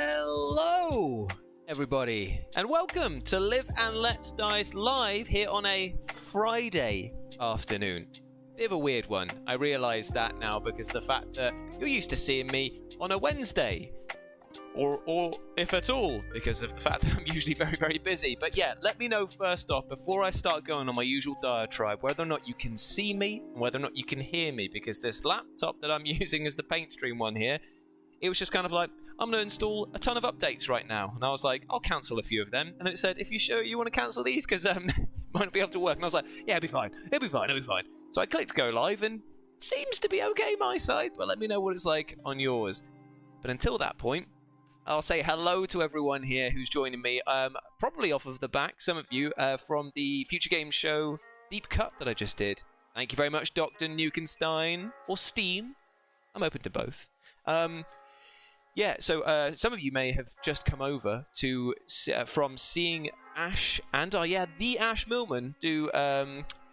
Hello, everybody, and welcome to Live and Let's Dice live here on a Friday afternoon. Bit of a weird one. I realise that now because of the fact that you're used to seeing me on a Wednesday, or if at all, because of the fact that I'm usually very, very busy. But yeah, let me know first off, before I start going on my usual diatribe, whether or not you can see me and whether or not you can hear me, because this laptop that I'm using as the paint stream one here, it was just kind of like, I'm going to install a ton of updates right now. And I was like, I'll cancel a few of them. And it said, if you sure you want to cancel these, because it might not be able to work. And I was like, yeah, it'll be fine. It'll be fine. So I clicked go live, and it seems to be okay my side. But let me know what it's like on yours. But until that point, I'll say hello to everyone here who's joining me. Probably off of the back, some of you, from the Future Games Show Deep Cut that I just did. Thank you very much, Dr. Nukenstein, or Steam. I'm open to both. Yeah, so some of you may have just come over to from seeing Ash and the Ash Millman do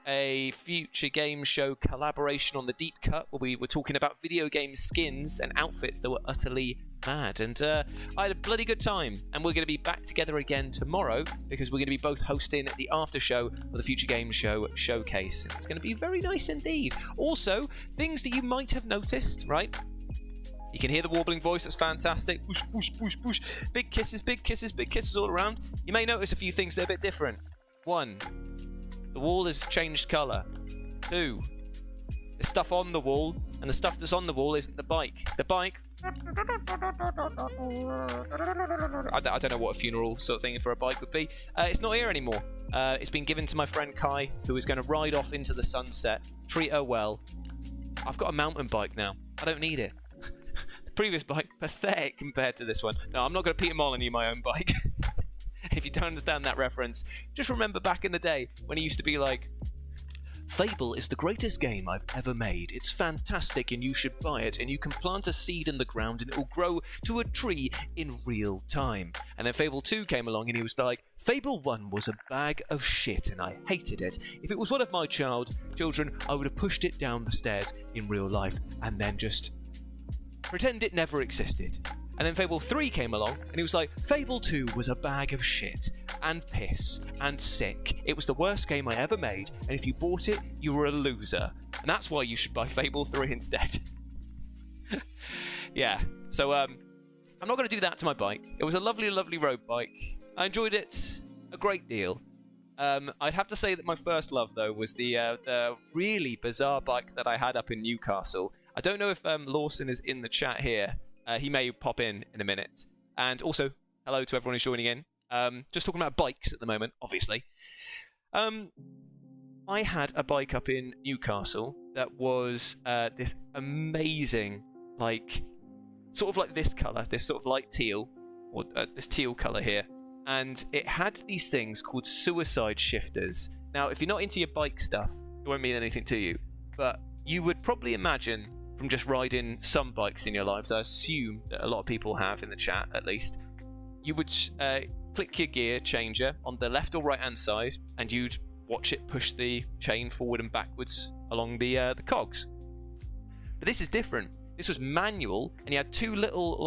a Future Games Show collaboration on the Deep Cut, where we were talking about video game skins and outfits that were utterly mad. And I had a bloody good time, and we're going to be back together again tomorrow because we're going to be both hosting the after show for the Future Games Show showcase. It's going to be very nice indeed. Also, things that you might have noticed, right? You can hear the warbling voice, that's fantastic. Push, push, push, push. Big kisses, big kisses, big kisses all around. You may notice a few things that are a bit different. 1, the wall has changed colour. 2, there's stuff on the wall, and the stuff that's on the wall isn't the bike. The bike... I don't know what a funeral sort of thing for a bike would be. It's not here anymore. It's been given to my friend Kai, who is going to ride off into the sunset. Treat her well. I've got a mountain bike now. I don't need it. Previous bike, pathetic compared to this one. No, I'm not going to Peter Molyneux my own bike. If you don't understand that reference, just remember back in the day when he used to be like, Fable is the greatest game I've ever made. It's fantastic and you should buy it, and you can plant a seed in the ground and it will grow to a tree in real time. And then Fable 2 came along and he was like, Fable 1 was a bag of shit and I hated it. If it was one of my children, I would have pushed it down the stairs in real life and then just pretend it never existed. And then Fable 3 came along, and he was like, Fable 2 was a bag of shit, and piss, and sick. It was the worst game I ever made, and if you bought it, you were a loser. And that's why you should buy Fable 3 instead. Yeah, so I'm not going to do that to my bike. It was a lovely, lovely road bike. I enjoyed it a great deal. I'd have to say that my first love, though, was the really bizarre bike that I had up in Newcastle. I don't know if Lawson is in the chat here. He may pop in a minute. And also, hello to everyone who's joining in. Just talking about bikes at the moment, obviously. I had a bike up in Newcastle that was this amazing, like, sort of like this colour, this sort of light teal, or this teal colour here. And it had these things called suicide shifters. Now, if you're not into your bike stuff, it won't mean anything to you. But you would probably imagine, from just riding some bikes in your lives, I assume that a lot of people have in the chat at least, you would click your gear changer on the left or right hand side, and you'd watch it push the chain forward and backwards along the cogs. But this is different. This was manual, and you had two little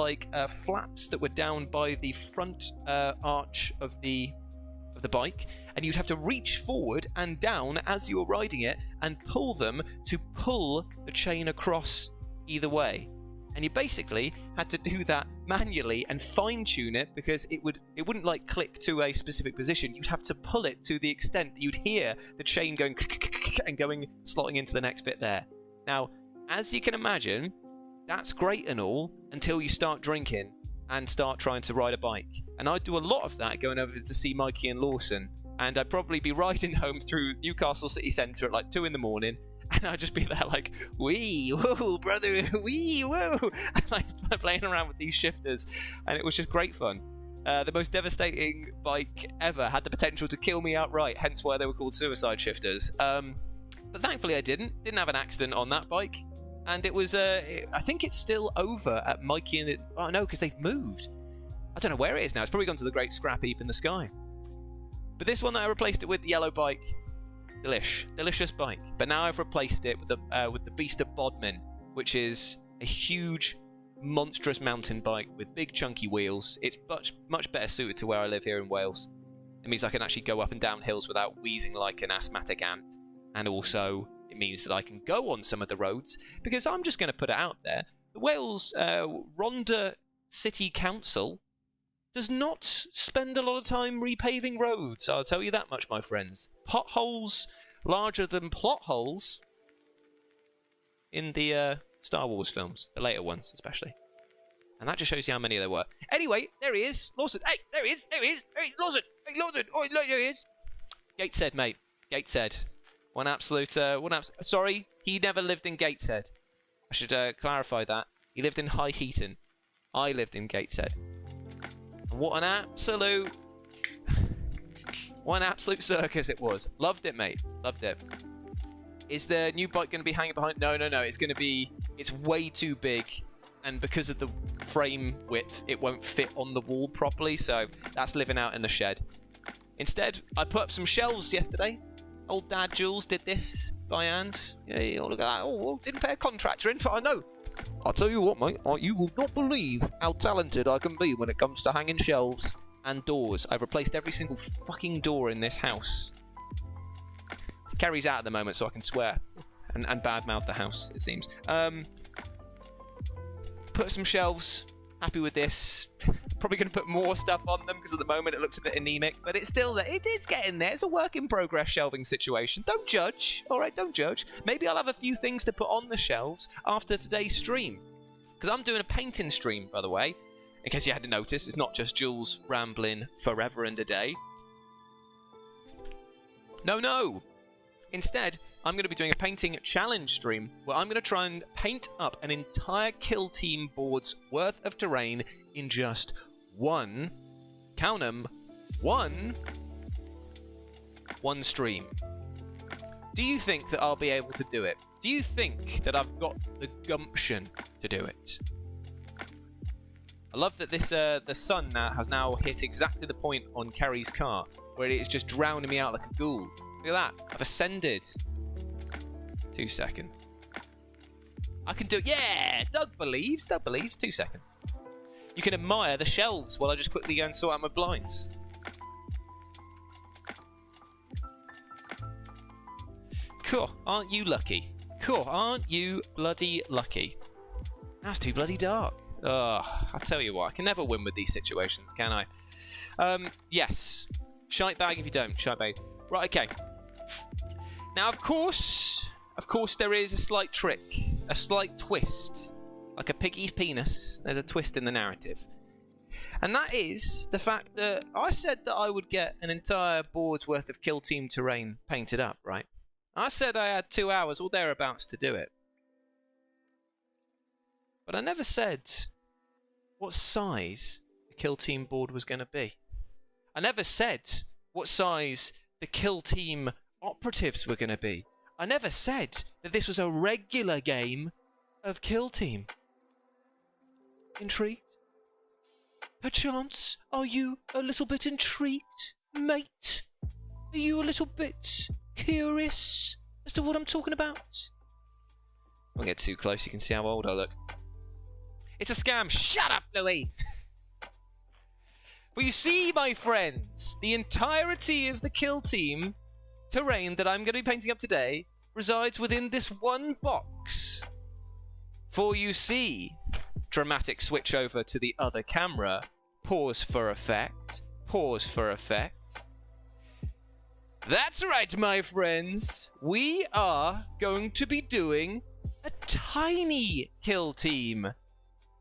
flaps that were down by the front arch of the bike, and you'd have to reach forward and down as you were riding it and pull them to pull the chain across either way. And you basically had to do that manually and fine-tune it, because it wouldn't like click to a specific position. You'd have to pull it to the extent that you'd hear the chain going and slotting into the next bit there. Now, as you can imagine, that's great and all until you start drinking and start trying to ride a bike. And I'd do a lot of that going over to see Mikey and Lawson. And I'd probably be riding home through Newcastle city centre at like 2 in the morning. And I'd just be there like, wee, whoa, brother, wee, whoa. And like playing around with these shifters. And it was just great fun. The most devastating bike ever, had the potential to kill me outright, hence why they were called suicide shifters. But thankfully I didn't have an accident on that bike. And it was, I think it's still over at Mikey and it. Oh no, because they've moved. I don't know where it is now. It's probably gone to the great scrap heap in the sky. But this one that I replaced it with, the yellow bike, delicious bike. But now I've replaced it with the Beast of Bodmin, which is a huge monstrous mountain bike with big chunky wheels. It's much better suited to where I live here in Wales. It means I can actually go up and down hills without wheezing like an asthmatic ant. And also, it means that I can go on some of the roads, because I'm just going to put it out there. The Wales Rhondda City Council does not spend a lot of time repaving roads. I'll tell you that much, my friends. Potholes larger than plot holes in the Star Wars films, the later ones especially. And that just shows you how many there were. Anyway, there he is, Lawson. Hey, there he is, Lawson. Hey, Lawson. Oh, there he is. Gateshead, mate. Gateshead. One absolute. Sorry, he never lived in Gateshead. I should clarify that. He lived in High Heaton. I lived in Gateshead. And what an absolute circus it was. Loved it, mate. Loved it. Is the new bike going to be hanging behind? No. It's way too big. And because of the frame width, it won't fit on the wall properly. So that's living out in the shed. Instead, I put up some shelves yesterday. Old Dad Jules did this by hand. Yeah, look at that. Oh, didn't pay a contractor in for. I know. I'll tell you what, mate. You will not believe how talented I can be when it comes to hanging shelves and doors. I've replaced every single fucking door in this house. Kerry's out at the moment, so I can swear and badmouth the house, it seems. Put some shelves. Happy with this. Probably going to put more stuff on them because at the moment it looks a bit anemic, but it's still there. It's getting there. It's a work in progress shelving situation. Don't judge. All right, don't judge. Maybe I'll have a few things to put on the shelves after today's stream, because I'm doing a painting stream, by the way. In case you hadn't noticed, it's not just Jules rambling forever and a day. No. Instead, I'm going to be doing a painting challenge stream where I'm going to try and paint up an entire kill team board's worth of terrain in just one stream. Do you think that I'll be able to do it? Do you think that I've got the gumption to do it? I love that this the sun has now hit exactly the point on Kerry's car where it is just drowning me out like a ghoul. Look at that. I've ascended. 2 seconds. I can do it. Yeah! Doug believes. 2 seconds. You can admire the shelves while I just quickly go and sort out my blinds. Cool. Aren't you lucky? Cool. Aren't you bloody lucky? That's too bloody dark. Ugh. I'll tell you what. I can never win with these situations, can I? Yes. Shite bag if you don't. Shite bag. Right, okay. Now, of course, there is a slight trick, a slight twist. Like a piggy's penis, there's a twist in the narrative. And that is the fact that I said that I would get an entire board's worth of kill team terrain painted up, right? I said I had 2 hours or thereabouts to do it. But I never said what size the kill team board was going to be. I never said what size the kill team operatives were going to be. I never said that this was a regular game of kill team. Intrigued? Perchance, are you a little bit intrigued, mate? Are you a little bit curious as to what I'm talking about? I won't get too close, you can see how old I look. It's a scam. Shut up, Louis! Well, you see, my friends, the entirety of the kill team terrain that I'm going to be painting up today resides within this one box. For you see, dramatic switch over to the other camera, pause for effect, That's right, my friends, we are going to be doing a tiny kill team.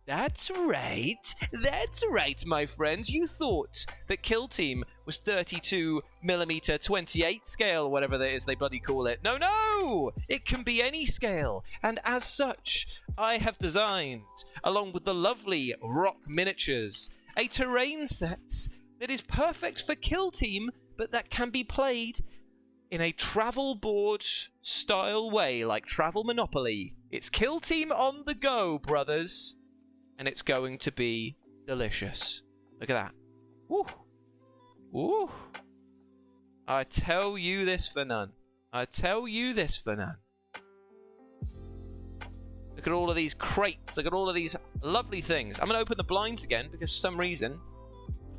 That's right, my friends. You thought that Kill Team was 32mm 28 scale, or whatever that is they bloody call it. No! It can be any scale. And as such, I have designed, along with the lovely rock miniatures, a terrain set that is perfect for Kill Team, but that can be played in a travel board style way, like Travel Monopoly. It's Kill Team on the go, brothers. And it's going to be delicious. Look at that. Woo. Woo. I tell you this for none. Look Look at all of these crates. Look at all of these lovely things. I'm going to open the blinds again because for some reason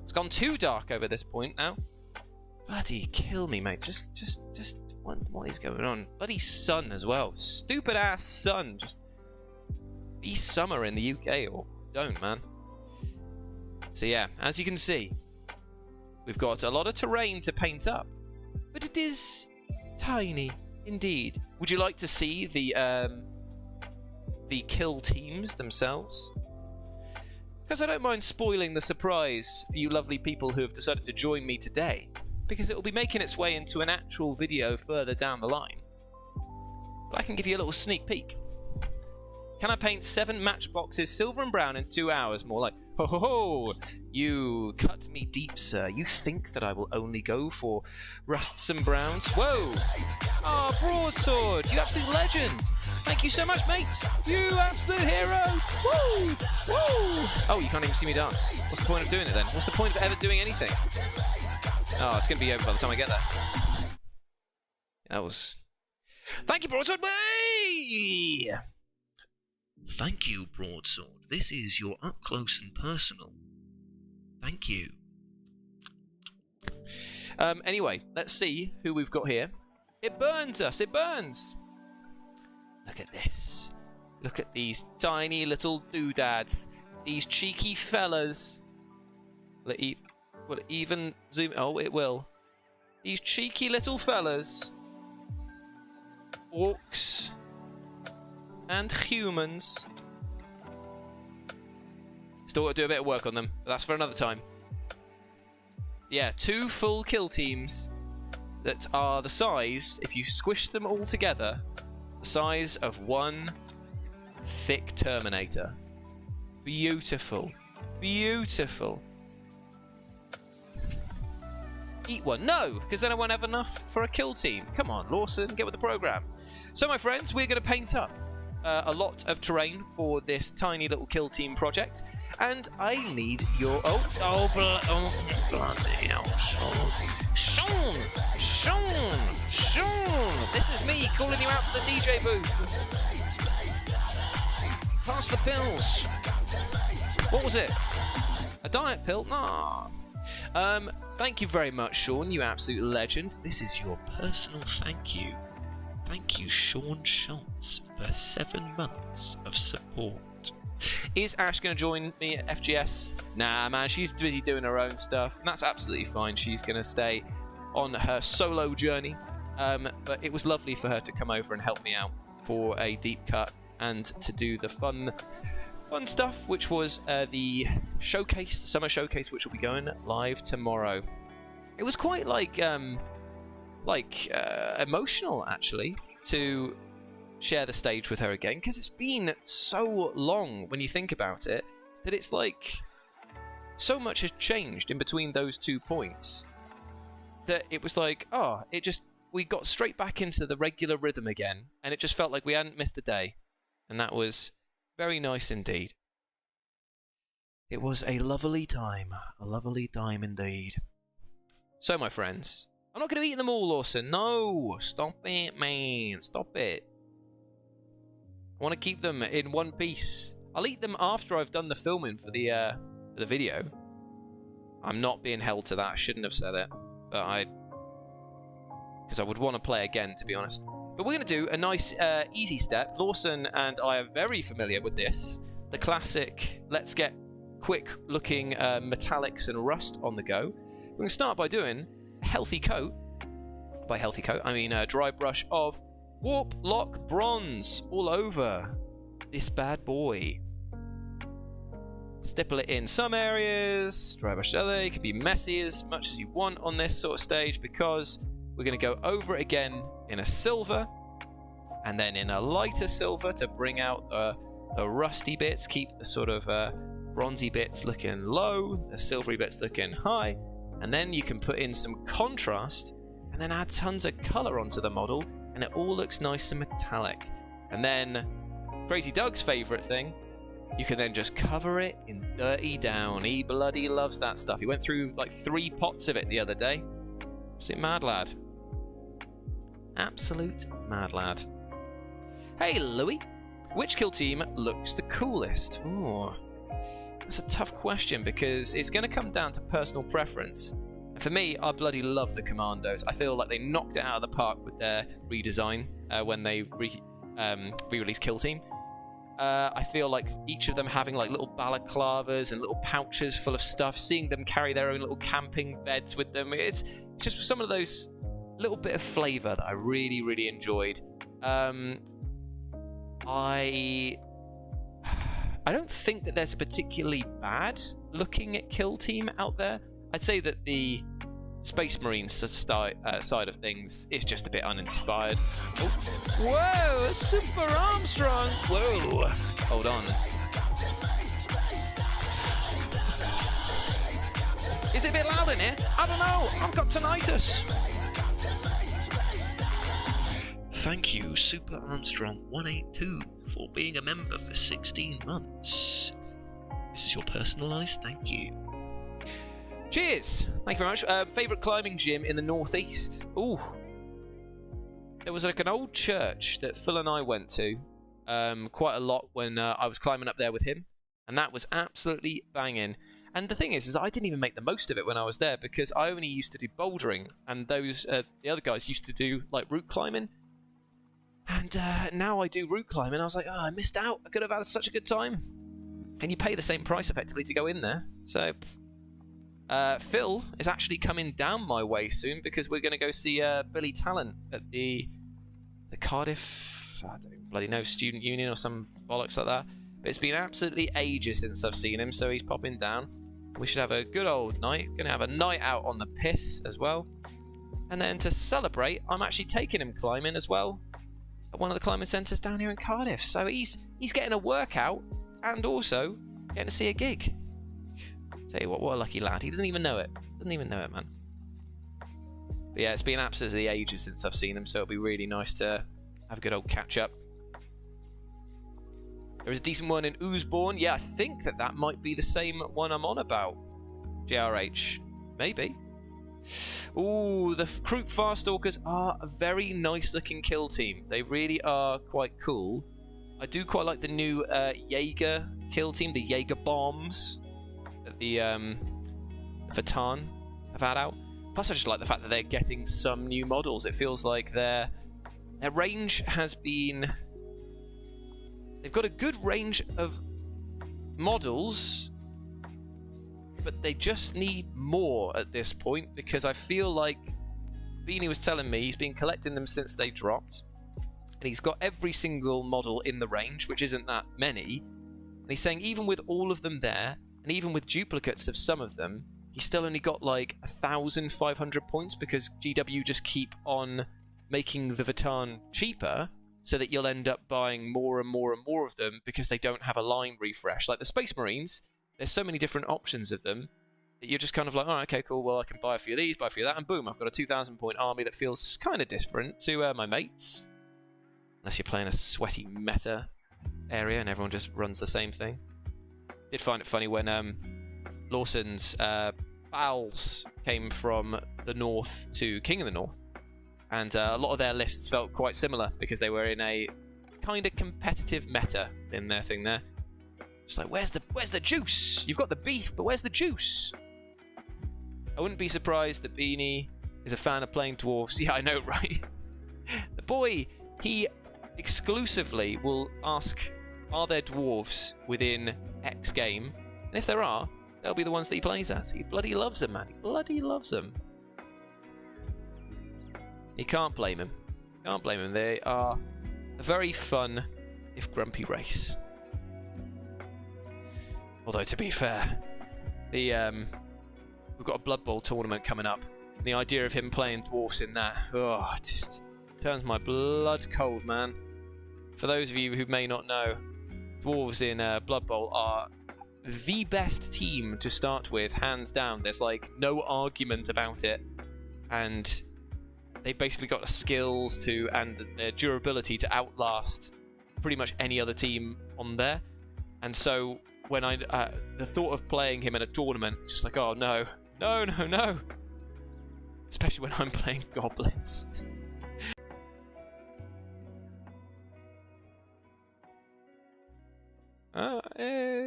it's gone too dark over this point now. Bloody kill me, mate. Just what is going on? Bloody sun as well. Stupid ass sun. Just be summer in the UK or don't, man. So yeah, as you can see, we've got a lot of terrain to paint up, but it is tiny indeed. Would you like to see the kill teams themselves? Because I don't mind spoiling the surprise for you lovely people who have decided to join me today, because it will be making its way into an actual video further down the line. But I can give you a little sneak peek. Can I paint 7 matchboxes silver and brown in 2 hours? More like, ho ho ho! You cut me deep, sir. You think that I will only go for rusts and browns? Whoa! Ah, Broadsword, you absolute legend! Thank you so much, mate! You absolute hero! Woo! Woo! Oh, you can't even see me dance. What's the point of doing it then? What's the point of ever doing anything? Oh, it's going to be over by the time I get there. That was... Thank you, Broadsword! Whee! Thank you, Broadsword. This is your up close and personal. Thank you. Anyway, let's see who we've got here. It burns us. It burns. Look at this. Look at these tiny little doodads. These cheeky fellas. Will it even zoom? Oh, it will. These cheeky little fellas. Orcs. And humans. Still got to do a bit of work on them, but that's for another time. Yeah, 2 full kill teams that are the size, if you squish them all together, the size of one thick Terminator. Beautiful. Beautiful. Eat one. No, because then I won't have enough for a kill team. Come on, Lawson, get with the program. So, my friends, we're going to paint up a lot of terrain for this tiny little kill team project, and I need your bloody hell, Sean, this is me calling you out from the DJ booth. Pass the pills. What was it? A diet pill? Nah. Thank you very much, Sean, you absolute legend. This is your personal thank you. Thank you, Sean Schultz, for 7 months of support. Is Ash going to join me at FGS? Nah, man, she's busy doing her own stuff, and that's absolutely fine. She's going to stay on her solo journey. But it was lovely for her to come over and help me out for a deep cut and to do the fun stuff, which was the showcase, the summer showcase, which will be going live tomorrow. It was quite emotional, actually, to share the stage with her again, because it's been so long when you think about it that it's like so much has changed in between those 2 points that it was like, oh, we got straight back into the regular rhythm again, and it just felt like we hadn't missed a day, and that was very nice indeed. It was a lovely time indeed. So, my friends, I'm not going to eat them all, Lawson. No, stop it, man. Stop it. I want to keep them in one piece. I'll eat them after I've done the filming for the video. I'm not being held to that. I shouldn't have said it, but because I would want to play again, to be honest. But we're going to do a nice, easy step. Lawson and I are very familiar with this. The classic, let's get quick-looking metallics and rust on the go. We're going to start by doing a healthy coat. By healthy coat, I mean a dry brush of Warp Lock Bronze all over this bad boy. Stipple it in some areas, dry brush other. You can be messy as much as you want on this sort of stage, because we're going to go over it again in a silver, and then in a lighter silver to bring out the rusty bits, keep the sort of bronzy bits looking low, the silvery bits looking high, and then you can put in some contrast and then add tons of colour onto the model, and it all looks nice and metallic. And then, Crazy Doug's favourite thing, you can then just cover it in Dirty Down. He bloody loves that stuff. He went through like 3 pots of it the other day. Absolute mad lad. Absolute mad lad. Hey, Louis. which kill team looks the coolest? Ooh, that's a tough question because it's going to come down to personal preference. And for me, I bloody love the Commandos. I feel like they knocked it out of the park with their redesign when they re-released Kill Team. I feel like each of them having like little balaclavas and little pouches full of stuff, seeing them carry their own little camping beds with them. It's just some of those little bit of flavour that I really, really enjoyed. I don't think that there's a particularly bad looking at kill team out there. I'd say that the Space Marines side of things is just a bit uninspired. Oh. Whoa, Super Armstrong! Whoa, hold on. Is it a bit loud in here? I don't know. I've got tinnitus. Thank you, Super Armstrong 182, for being a member for 16 months. This is your personalised thank you. Cheers! Thank you very much. Favourite climbing gym in the northeast? Ooh. There was like an old church that Phil and I went to quite a lot when I was climbing up there with him. And that was absolutely banging. And the thing is I didn't even make the most of it when I was there because I only used to do bouldering. And those the other guys used to do like route climbing. And now I do route climbing. I was like, oh, I missed out. I could have had such a good time. And you pay the same price effectively to go in there. So... Phil is actually coming down my way soon because we're going to go see Billy Talent at the Cardiff, I don't bloody know, Student Union or some bollocks like that. But it's been absolutely ages since I've seen him, so he's popping down. We should have a good old night. Going to have a night out on the piss as well. And then to celebrate, I'm actually taking him climbing as well at one of the climbing centres down here in Cardiff. So he's getting a workout and also getting to see a gig. Tell you what a lucky lad. He doesn't even know it. Doesn't even know it, man. But yeah, it's been absolutely ages since I've seen him, so it'll be really nice to have a good old catch-up. There is a decent one in Oosbourne. Yeah, I think that might be the same one I'm on about. JRH. Maybe. Ooh, the Krook Farstalkers are a very nice-looking kill team. They really are quite cool. I do quite like the new Jaeger kill team, the Jaeger bombs. The Vatan have had out. Plus I just like the fact that they're getting some new models. It feels like their range has been... They've got a good range of models, but they just need more at this point because I feel like Beanie was telling me he's been collecting them since they dropped and he's got every single model in the range, which isn't that many, and he's saying even with all of them there and even with duplicates of some of them, he's still only got like 1,500 points because GW just keep on making the Vatan cheaper so that you'll end up buying more and more and more of them because they don't have a line refresh. Like the Space Marines, there's so many different options of them that you're just kind of like, oh, okay, cool, well, I can buy a few of these, buy a few of that, and boom, I've got a 2,000 point army that feels kind of different to my mates. Unless you're playing a sweaty meta area and everyone just runs the same thing. Did find it funny when Lawson's Bowls came from the North to King of the North, and a lot of their lists felt quite similar because they were in a kind of competitive meta in their thing there. Just like, where's the juice? You've got the beef, but where's the juice? I wouldn't be surprised that Beanie is a fan of playing dwarves. Yeah, I know, right? The boy, he exclusively will ask, are there dwarves within X game? And if there are, they'll be the ones that he plays as. He bloody loves them, man. He bloody loves them. You can't blame him. Can't blame him. They are a very fun, if grumpy, race. Although, to be fair, we've got a Blood Bowl tournament coming up. And the idea of him playing dwarfs in that, just turns my blood cold, man. For those of you who may not know, dwarves in Blood Bowl are the best team to start with, hands down. There's like no argument about it, and they've basically got the skills to and their durability to outlast pretty much any other team on there. And so when the thought of playing him in a tournament, it's just like, oh no, no, no, no. Especially when I'm playing goblins.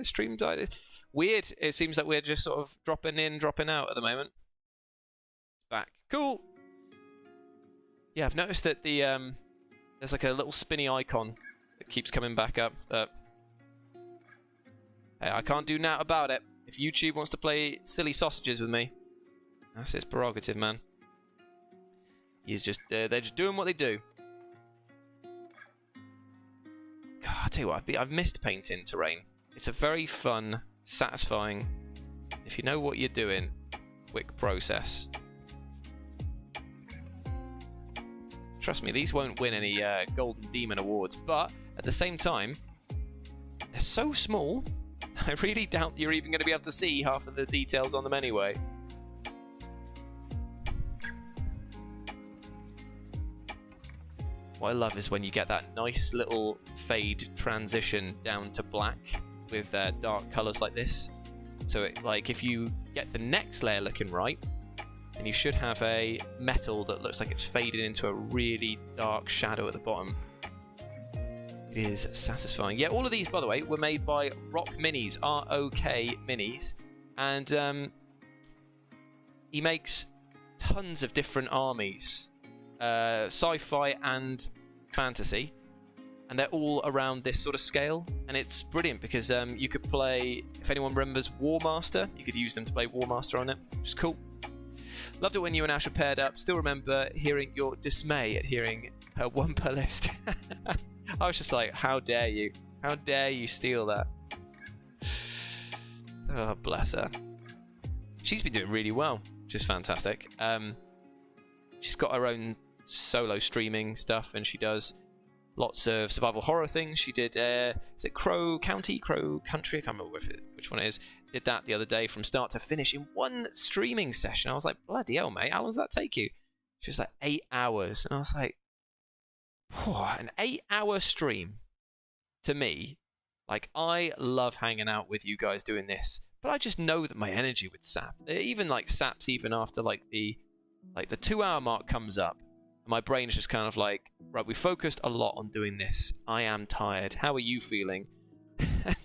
Stream died. Weird. It seems like we're just sort of dropping in, dropping out at the moment. Back. Cool. Yeah, I've noticed that the there's like a little spinny icon that keeps coming back up. But hey, I can't do nothing about it. If YouTube wants to play silly sausages with me, that's its prerogative, man. They're just doing what they do. God, I'll tell you what, I've missed painting terrain. It's a very fun, satisfying, if you know what you're doing, quick process. Trust me, these won't win any Golden Demon Awards, but at the same time, they're so small, I really doubt you're even going to be able to see half of the details on them anyway. What I love is when you get that nice little fade transition down to black with dark colours like this. So if you get the next layer looking right, then you should have a metal that looks like it's faded into a really dark shadow at the bottom. It is satisfying. Yeah, all of these, by the way, were made by Rock Minis, R-O-K Minis. And he makes tons of different armies. Sci-fi and fantasy, and they're all around this sort of scale, and it's brilliant because you could play, if anyone remembers War Master, you could use them to play War Master on it, which is cool. Loved it when you and Ash were paired up. Still remember hearing your dismay at hearing her one per list. I was just like, how dare you? How dare you steal that? Oh, bless her. She's been doing really well, which is fantastic. She's got her own solo streaming stuff, and she does lots of survival horror things. She did, is it Crow Country? I can't remember which one it is. Did that the other day from start to finish in one streaming session. I was like, bloody hell, mate, how long does that take you? She was like 8 hours, and I was like, an 8-hour stream to me, like, I love hanging out with you guys doing this, but I just know that my energy would sap. It even like saps even after the 2-hour mark comes up. My brain is just kind of like, right, we focused a lot on doing this. I am tired. How are you feeling? And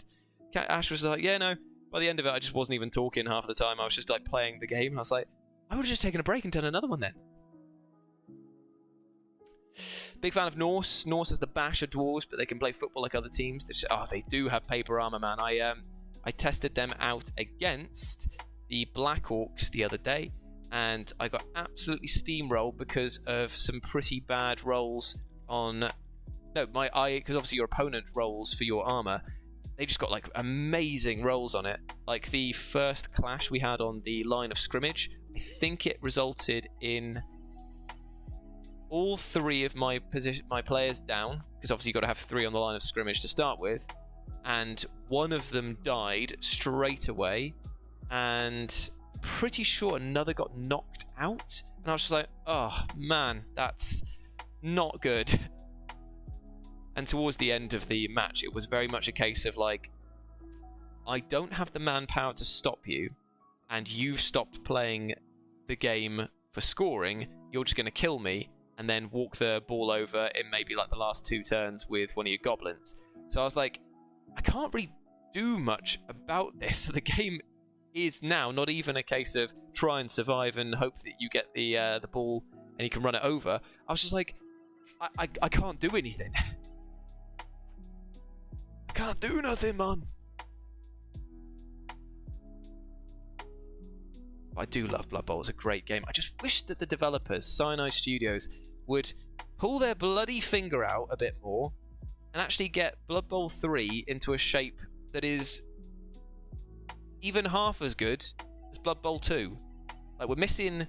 Ash was like, yeah, no. By the end of it, I just wasn't even talking half the time. I was just like playing the game. And I was like, I would have just taken a break and done another one then. Big fan of Norse. Norse has the bash of dwarves, but they can play football like other teams. They do have paper armor, man. I tested them out against the Black Orcs the other day, and I got absolutely steamrolled because of some pretty bad rolls on... No, because obviously your opponent rolls for your armor. They just got like amazing rolls on it. Like the first clash we had on the line of scrimmage, I think it resulted in all 3 of my players down, because obviously you've got to have 3 on the line of scrimmage to start with, and one of them died straight away, and pretty sure another got knocked out, and I was just like, oh man, that's not good. And towards the end of the match, it was very much a case of like, I don't have the manpower to stop you, and you've stopped playing the game for scoring, you're just going to kill me and then walk the ball over in maybe like the last 2 turns with one of your goblins. So I was like, I can't really do much about this. The game is now not even a case of try and survive and hope that you get the ball and you can run it over. I was just like, I can't do anything. I can't do nothing, man. I do love Blood Bowl. It's a great game. I just wish that the developers, Cyanide Studios, would pull their bloody finger out a bit more and actually get Blood Bowl 3 into a shape that is even half as good as Blood Bowl 2. Like, we're missing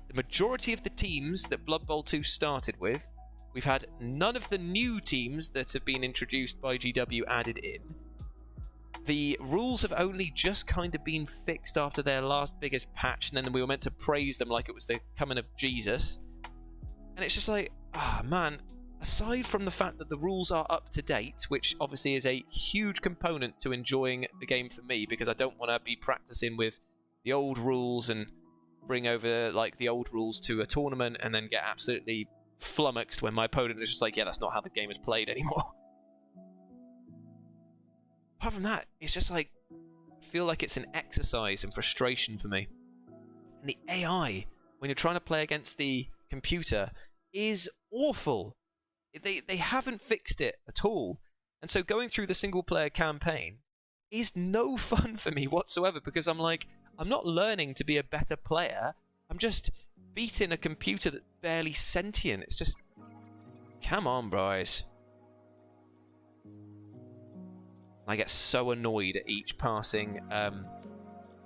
the majority of the teams that Blood Bowl 2 started with. We've had none of the new teams that have been introduced by GW added in. The rules have only just kind of been fixed after their last biggest patch, and then we were meant to praise them like it was the coming of Jesus. And it's just like, man, aside from the fact that the rules are up to date, which obviously is a huge component to enjoying the game for me, because I don't want to be practicing with the old rules and bring over like the old rules to a tournament and then get absolutely flummoxed when my opponent is just like, yeah, that's not how the game is played anymore. apart from that, it's just like, I feel like it's an exercise in frustration for me. And the AI, when you're trying to play against the computer, is awful. They haven't fixed it at all. And so going through the single player campaign is no fun for me whatsoever, because I'm like, I'm not learning to be a better player. I'm just beating a computer that's barely sentient. It's just, come on, boys. I get so annoyed at each passing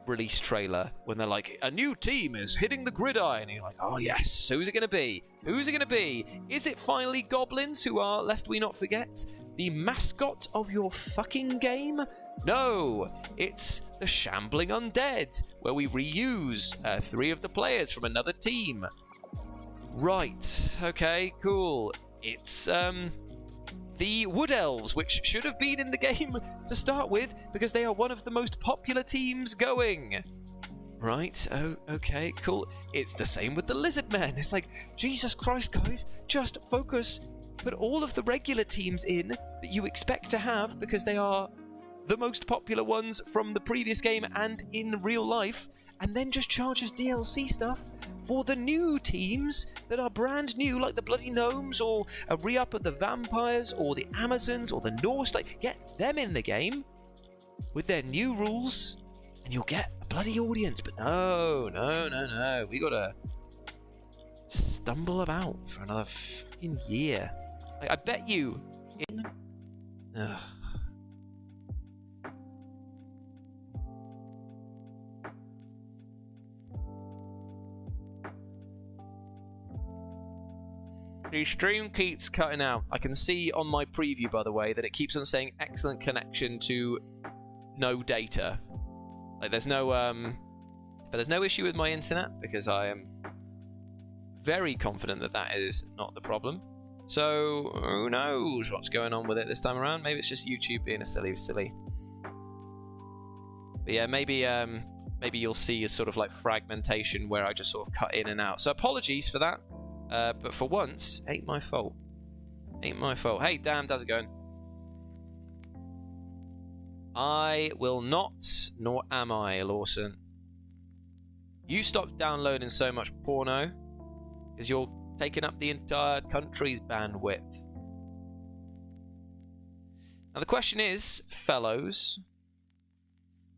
release trailer when they're like, a new team is hitting the gridiron, and you're like, oh yes, who's it going to be? Who's it going to be? Is it finally goblins, who are, lest we not forget, the mascot of your fucking game? No, it's the Shambling Undead, where we reuse 3 of the players from another team. Right, okay, cool. It's the Wood Elves, which should have been in the game to start with, because they are one of the most popular teams going. Right, oh, okay, cool. It's the same with the Lizard Men. It's like, Jesus Christ, guys, just focus. Put all of the regular teams in that you expect to have, because they are the most popular ones from the previous game and in real life, and then just charge us DLC stuff for the new teams that are brand new, like the bloody gnomes, or a re-up of the vampires, or the Amazons, or the Norse. Like, get them in the game with their new rules, and you'll get a bloody audience. But no. We gotta stumble about for another fucking year. Like, I bet you in... Ugh. The stream keeps cutting out. I can see on my preview, by the way, that it keeps on saying excellent connection to no data. Like, there's no but there's no issue with my internet, because I am very confident that that is not the problem. So who knows what's going on with it this time around? Maybe it's just YouTube being a silly. But yeah, maybe you'll see a sort of like fragmentation where I just sort of cut in and out. So apologies for that. But for once, ain't my fault. Ain't my fault. Hey, damn, how's it going? I will not, nor am I, Lawson. You stop downloading so much porno, because you're taking up the entire country's bandwidth. Now the question is, fellows,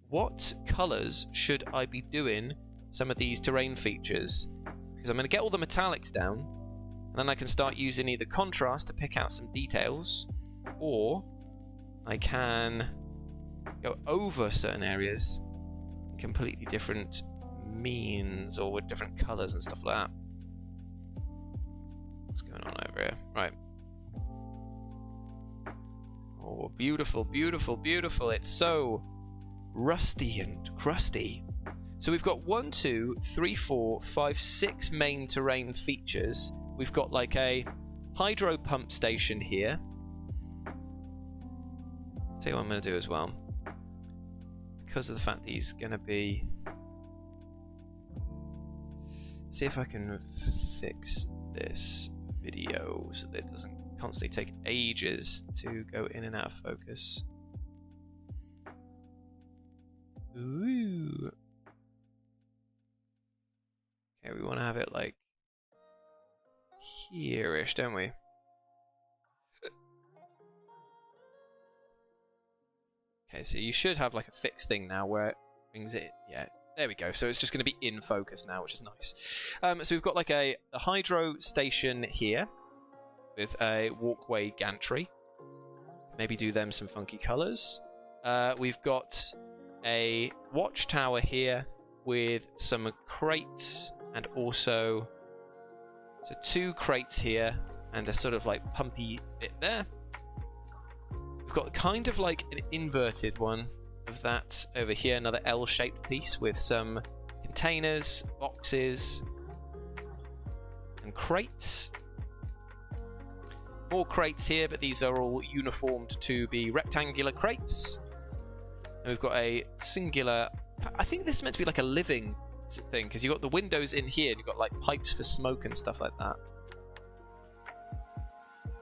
what colours should I be doing some of these terrain features? Because I'm going to get all the metallics down, and then I can start using either contrast to pick out some details, or I can go over certain areas in completely different means, or with different colours and stuff like that. What's going on over here? Right. Oh, beautiful, beautiful, beautiful. It's so rusty and crusty. So we've got 1, 2, 3, 4, 5, 6 main terrain features. We've got like a hydro pump station here. I'll tell you what I'm going to do as well. Because of the fact that he's going to be... See if I can fix this video so that it doesn't constantly take ages to go in and out of focus. Ooh. Okay, we want to have it like here-ish, don't we? Okay, so you should have like a fixed thing now where it brings it. Yeah, there we go. So it's just going to be in focus now, which is nice. So we've got like a hydro station here with a walkway gantry. Maybe do them some funky colours. We've got a watchtower here with some crates, and also so 2 crates here and a sort of like pumpy bit there. We've got kind of like an inverted one of that over here, another L-shaped piece with some containers, boxes, and crates. More crates here, but these are all uniformed to be rectangular crates. And we've got a singular... I think this is meant to be like a living thing, because you've got the windows in here, and you've got like pipes for smoke and stuff like that.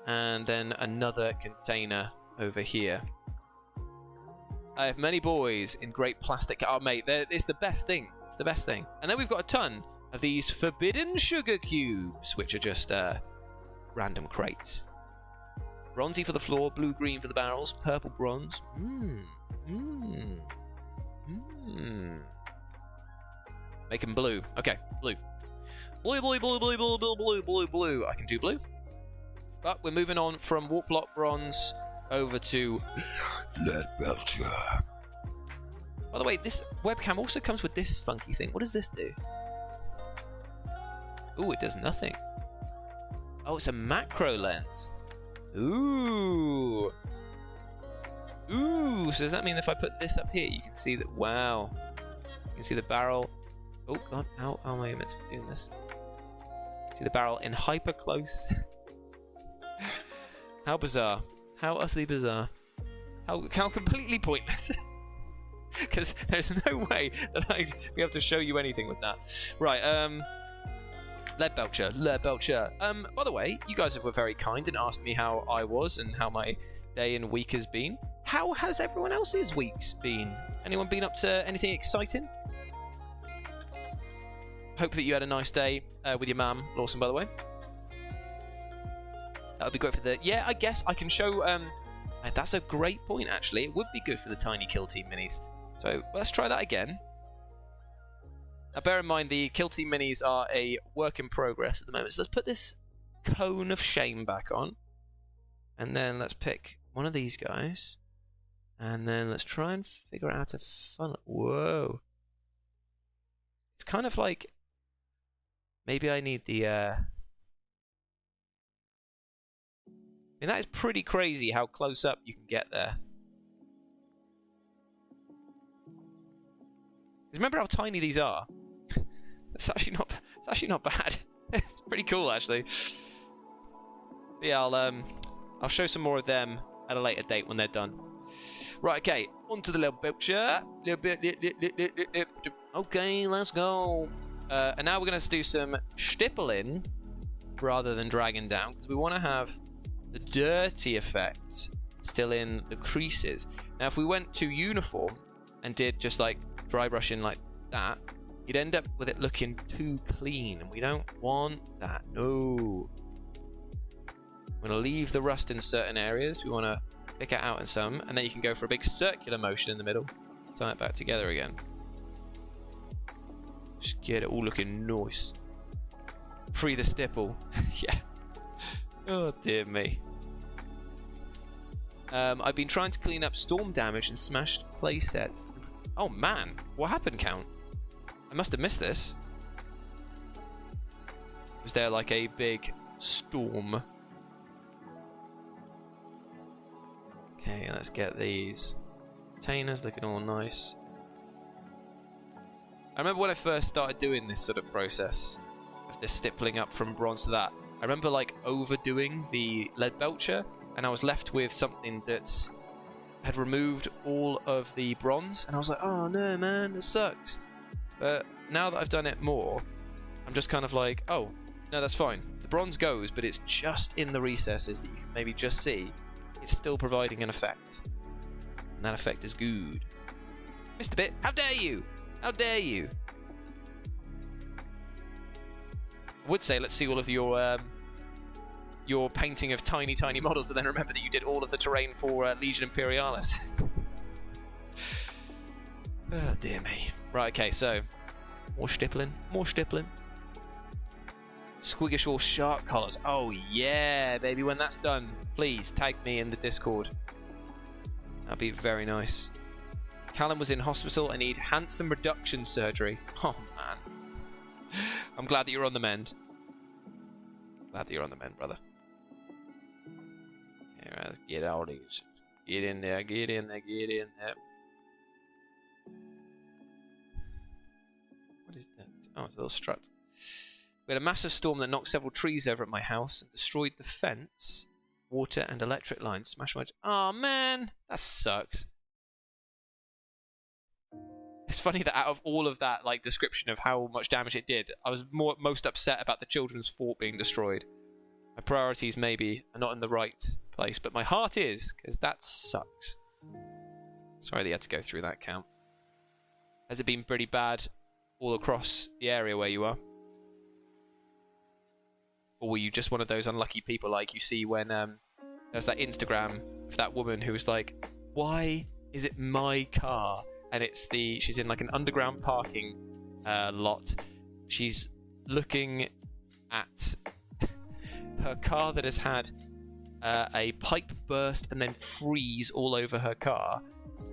And then another container over here. I have many boys in great plastic... Oh, mate, it's the best thing. It's the best thing. And then we've got a ton of these forbidden sugar cubes, which are just random crates. Bronzy for the floor, blue-green for the barrels, purple bronze. Make them blue. Okay, blue. Blue, blue, blue, blue, blue, blue, blue, blue, blue. I can do blue. But we're moving on from warp block bronze over to lead belcher. By the way, this webcam also comes with this funky thing. What does this do? Ooh, it does nothing. Oh, it's a macro lens. Ooh. Ooh, so does that mean if I put this up here, you can see that, wow. You can see the barrel. Oh, God, how am I meant to be doing this? See the barrel in hyper close. How bizarre. How utterly bizarre. How completely pointless. Because there's no way that I'd be able to show you anything with that. Right, lead belcher. By the way, you guys were very kind and asked me how I was and how my day and week has been. How has everyone else's weeks been? Anyone been up to anything exciting? Hope that you had a nice day with your mum, Lawson, by the way. That would be great for the... Yeah, I guess I can show... that's a great point, actually. It would be good for the Tiny Kill Team minis. So, let's try that again. Now, bear in mind, the Kill Team minis are a work in progress at the moment. So, let's put this Cone of Shame back on. And then let's pick one of these guys. And then let's try and figure out how to funnel... Whoa. It's kind of like... Maybe I need the... I mean, that is pretty crazy how close up you can get there. Remember how tiny these are? It's actually not bad. It's pretty cool, actually. But yeah, I'll show some more of them at a later date when they're done. Right, okay, onto the little belcher. Okay, let's go. And now we're going to do some stippling rather than dragging down, because we want to have the dirty effect still in the creases. Now, if we went to uniform and did just like dry brushing like that, you'd end up with it looking too clean, and we don't want that. No. We're going to leave the rust in certain areas. We want to pick it out in some, and then you can go for a big circular motion in the middle. Tie it back together again. Just get it all looking nice. Free the stipple. Yeah. Oh dear me. I've been trying to clean up storm damage and smashed play sets. Oh man, what happened, Count? I must have missed this. Was there like a big storm? Okay, let's get these containers looking all nice. I remember when I first started doing this sort of process of this stippling up from bronze to that, I remember like overdoing the lead belcher, and I was left with something that had removed all of the bronze, and I was like, oh no man, this sucks. But now that I've done it more, I'm just kind of like, oh, no, that's fine. The bronze goes, but it's just in the recesses that you can maybe just see. It's still providing an effect. And that effect is good. Mr. Bit, how dare you? How dare you? I would say let's see all of your painting of tiny, tiny models, but then remember that you did all of the terrain for Legion Imperialis. Oh, dear me. Right, okay, so more stippling, more stippling. Squiggish shark collars. Oh, yeah, baby, when that's done, please tag me in the Discord. That'd be very nice. Callum was in hospital. I need handsome reduction surgery. Oh, man. I'm glad that you're on the mend. Glad that you're on the mend, brother. Okay, right, let's get all these. Get in there, get in there, get in there. What is that? Oh, it's a little strut. We had a massive storm that knocked several trees over at my house and destroyed the fence, water and electric lines. Smash my... Oh, man. That sucks. It's funny that out of all of that like description of how much damage it did, I was most upset about the children's fort being destroyed. My priorities maybe are not in the right place, but my heart is, because that sucks. Sorry that you had to go through that, Count. Has it been pretty bad all across the area where you are? Or were you just one of those unlucky people like you see when there's that Instagram of that woman who was like, why is it my car? And she's in like an underground parking lot. She's looking at her car that has had a pipe burst and then freeze all over her car,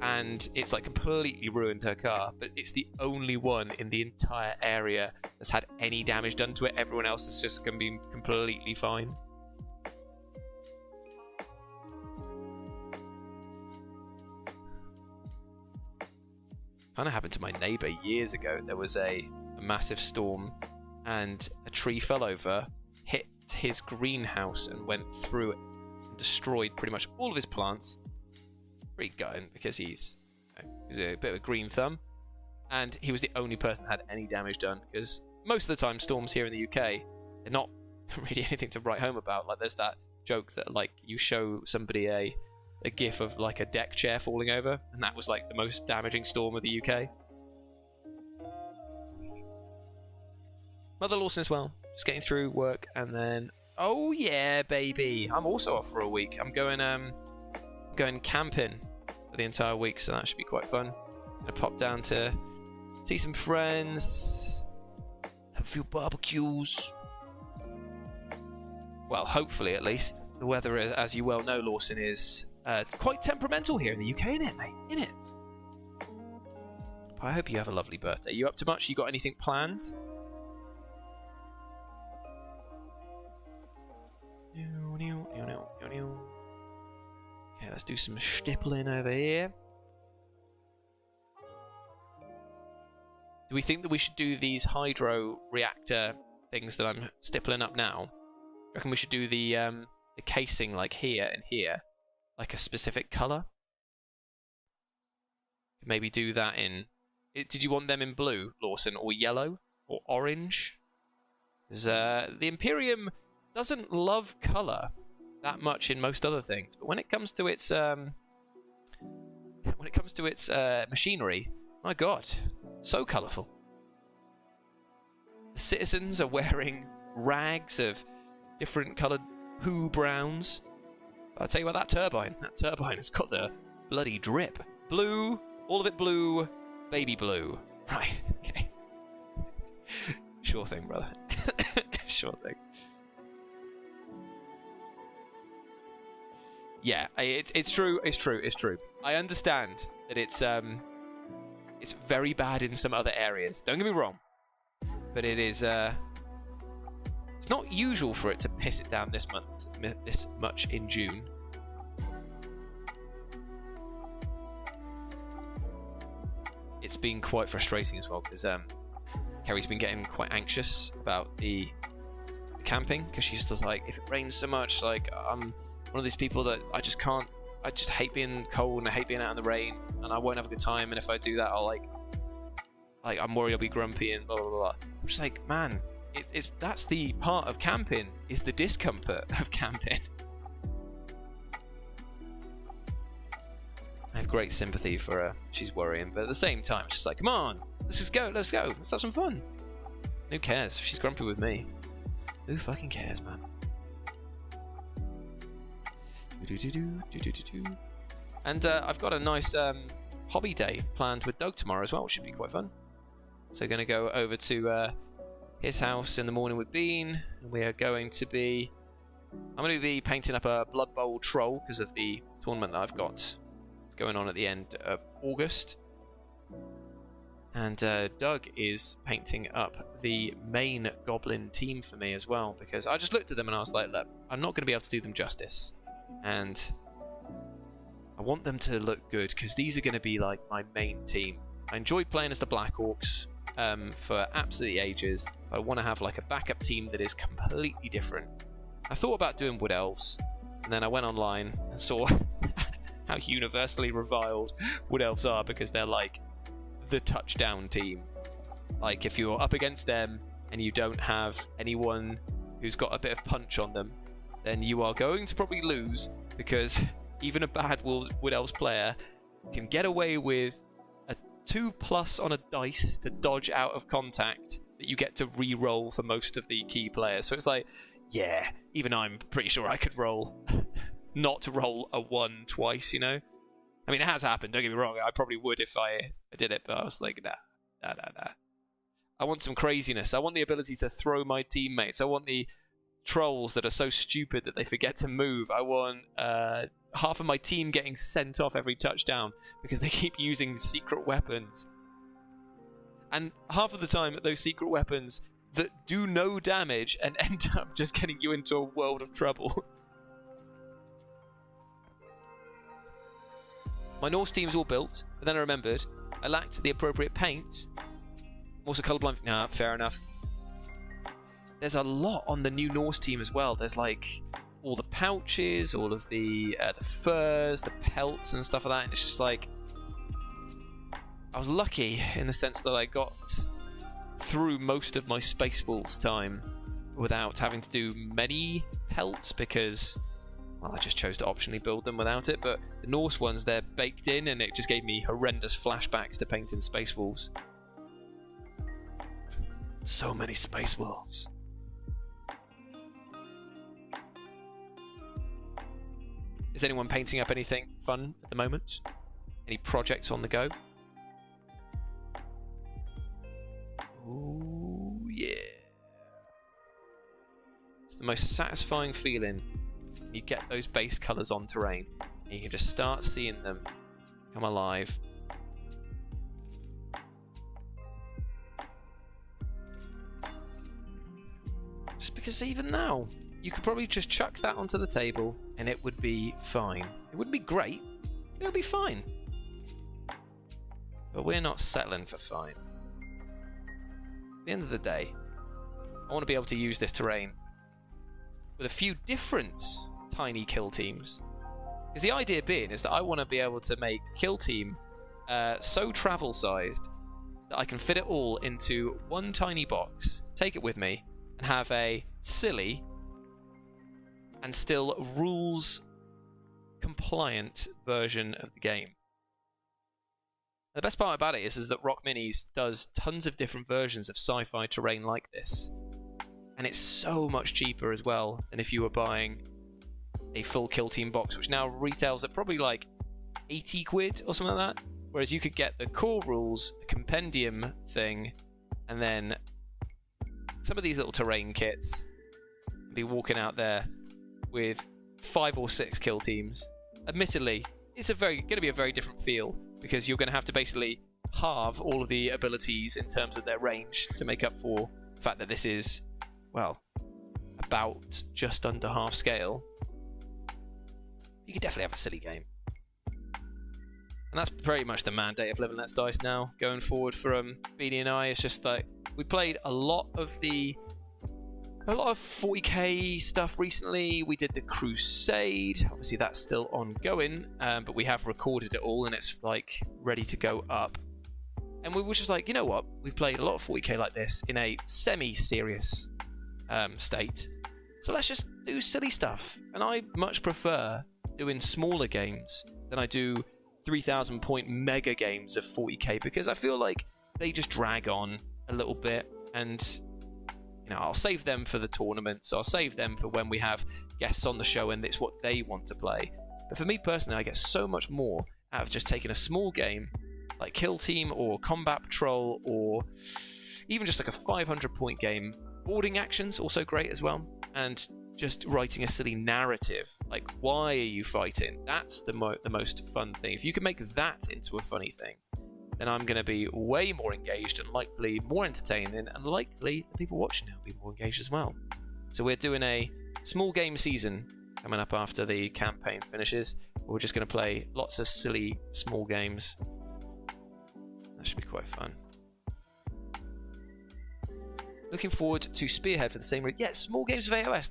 and it's like completely ruined her car, but it's the only one in the entire area that's had any damage done to it. Everyone else is just going to be completely fine. Kind of happened to my neighbour years ago. There was a massive storm and a tree fell over, hit his greenhouse and went through it and destroyed pretty much all of his plants. Pretty gutting because he's a bit of a green thumb, and he was the only person that had any damage done, because most of the time storms here in the UK, they're not really anything to write home about. Like, there's that joke that like you show somebody a gif of like a deck chair falling over, and that was like the most damaging storm of the UK. Mother Lawson as well, just getting through work, and then oh yeah baby, I'm also off for a week. I'm going camping for the entire week, so that should be quite fun. Gonna pop down to see some friends, have a few barbecues. Well, hopefully at least. The weather, as you well know, Lawson, is quite temperamental here in the UK, innit, mate? Innit? But I hope you have a lovely birthday. You up to much? You got anything planned? Okay, let's do some stippling over here. Do we think that we should do these hydro reactor things that I'm stippling up now? I reckon we should do the casing like here and here, like a specific colour. Maybe do that in... Did you want them in blue, Lawson, or yellow, or orange? Because the Imperium doesn't love colour that much in most other things, but when it comes to its machinery, my God, so colourful. The citizens are wearing rags of different coloured poo browns. I'll tell you what, that turbine has got the bloody drip. Blue, all of it blue, baby blue. Right, okay. Sure thing, brother. Sure thing. Yeah, it's true. I understand that it's very bad in some other areas. Don't get me wrong, but it is it's not usual for it to piss it down this much in June. It's been quite frustrating as well, because Kerry's been getting quite anxious about the camping, because she's just like, if it rains so much, like I'm one of these people that I just hate being cold and I hate being out in the rain, and I won't have a good time, and if I do that I'll like I'm worried I'll be grumpy and blah blah blah. I'm just like, man, that's the part of camping, is the discomfort of camping. I have great sympathy for her. She's worrying, but at the same time it's just like, come on, let's go, let's have some fun. Who cares if she's grumpy with me? Who fucking cares, man? And I've got a nice hobby day planned with Doug tomorrow as well, which should be quite fun. So going to go over to his house in the morning with Bean, and we are going to be... I'm going to be painting up a Blood Bowl troll because of the tournament that I've got. It's going on at the end of August. And Doug is painting up the main Goblin team for me as well, because I just looked at them and I was like, look, I'm not going to be able to do them justice. And I want them to look good, because these are going to be like my main team. I enjoyed playing as the Black Orcs for absolutely ages. I want to have like a backup team that is completely different. I thought about doing Wood Elves, and then I went online and saw how universally reviled Wood Elves are, because they're like the touchdown team. Like, if you're up against them and you don't have anyone who's got a bit of punch on them, then you are going to probably lose, because even a bad Wood Elves player can get away with a 2+ on a dice to dodge out of contact that you get to re-roll for most of the key players. So it's like, yeah, even I'm pretty sure I could roll, not roll a 1 twice, you know? I mean, it has happened, don't get me wrong. I probably would if I did it, but I was like, nah. I want some craziness. I want the ability to throw my teammates. I want the trolls that are so stupid that they forget to move. I want half of my team getting sent off every touchdown because they keep using secret weapons. And half of the time, those secret weapons that do no damage and end up just getting you into a world of trouble. My Norse team's all built, but then I remembered I lacked the appropriate paint. I'm also colourblind. Nah, fair enough. There's a lot on the new Norse team as well. There's like all the pouches, all of the furs, the pelts and stuff like that. And it's just like, I was lucky in the sense that I got through most of my Spaceballs time without having to do many pelts because, well, I just chose to optionally build them without it. But the Norse ones, they're baked in, and it just gave me horrendous flashbacks to painting Spaceballs. So many Space Wolves. Is anyone painting up anything fun at the moment? Any projects on the go? Ooh, yeah. It's the most satisfying feeling when you get those base colours on terrain. And you can just start seeing them come alive. Just because even now, you could probably just chuck that onto the table and it would be fine. It wouldn't be great, it would be fine. But we're not settling for fine. At the end of the day, I want to be able to use this terrain with a few different tiny kill teams. Because the idea being is that I want to be able to make kill team so travel-sized that I can fit it all into one tiny box, take it with me, and have a silly and still rules compliant version of the game. The best part about it is that Rock Minis does tons of different versions of sci-fi terrain like this, and it's so much cheaper as well than if you were buying a full kill team box, which now retails at probably like 80 quid or something like that, whereas you could get the core rules, a compendium thing, and then some of these little terrain kits, and be walking out there with 5 or 6 kill teams. Admittedly, it's going to be a very different feel because you're going to have to basically halve all of the abilities in terms of their range to make up for the fact that this is, well, about just under half scale. You could definitely have a silly game. And that's pretty much the mandate of Live and Let's Dice now, going forward from Beanie and I. It's just like, we played a lot of 40k stuff recently. We did the Crusade. Obviously, that's still ongoing, but we have recorded it all, and it's like ready to go up. And we were just like, you know what? We've played a lot of 40k like this in a semi-serious state. So let's just do silly stuff. And I much prefer doing smaller games than I do 3,000 point mega games of 40k, because I feel like they just drag on a little bit, and you know, I'll save them for the tournaments, I'll save them for when we have guests on the show and it's what they want to play. But for me personally, I get so much more out of just taking a small game like Kill Team or Combat Patrol, or even just like a 500 point game. Boarding actions also great as well, and just writing a silly narrative, like why are you fighting? That's the most fun thing. If you can make that into a funny thing, then I'm going to be way more engaged and likely more entertaining, and likely the people watching it will be more engaged as well. So we're doing a small game season coming up after the campaign finishes. We're just going to play lots of silly small games. That should be quite fun. Looking forward to Spearhead for the same reason. Yeah, small games of AOS.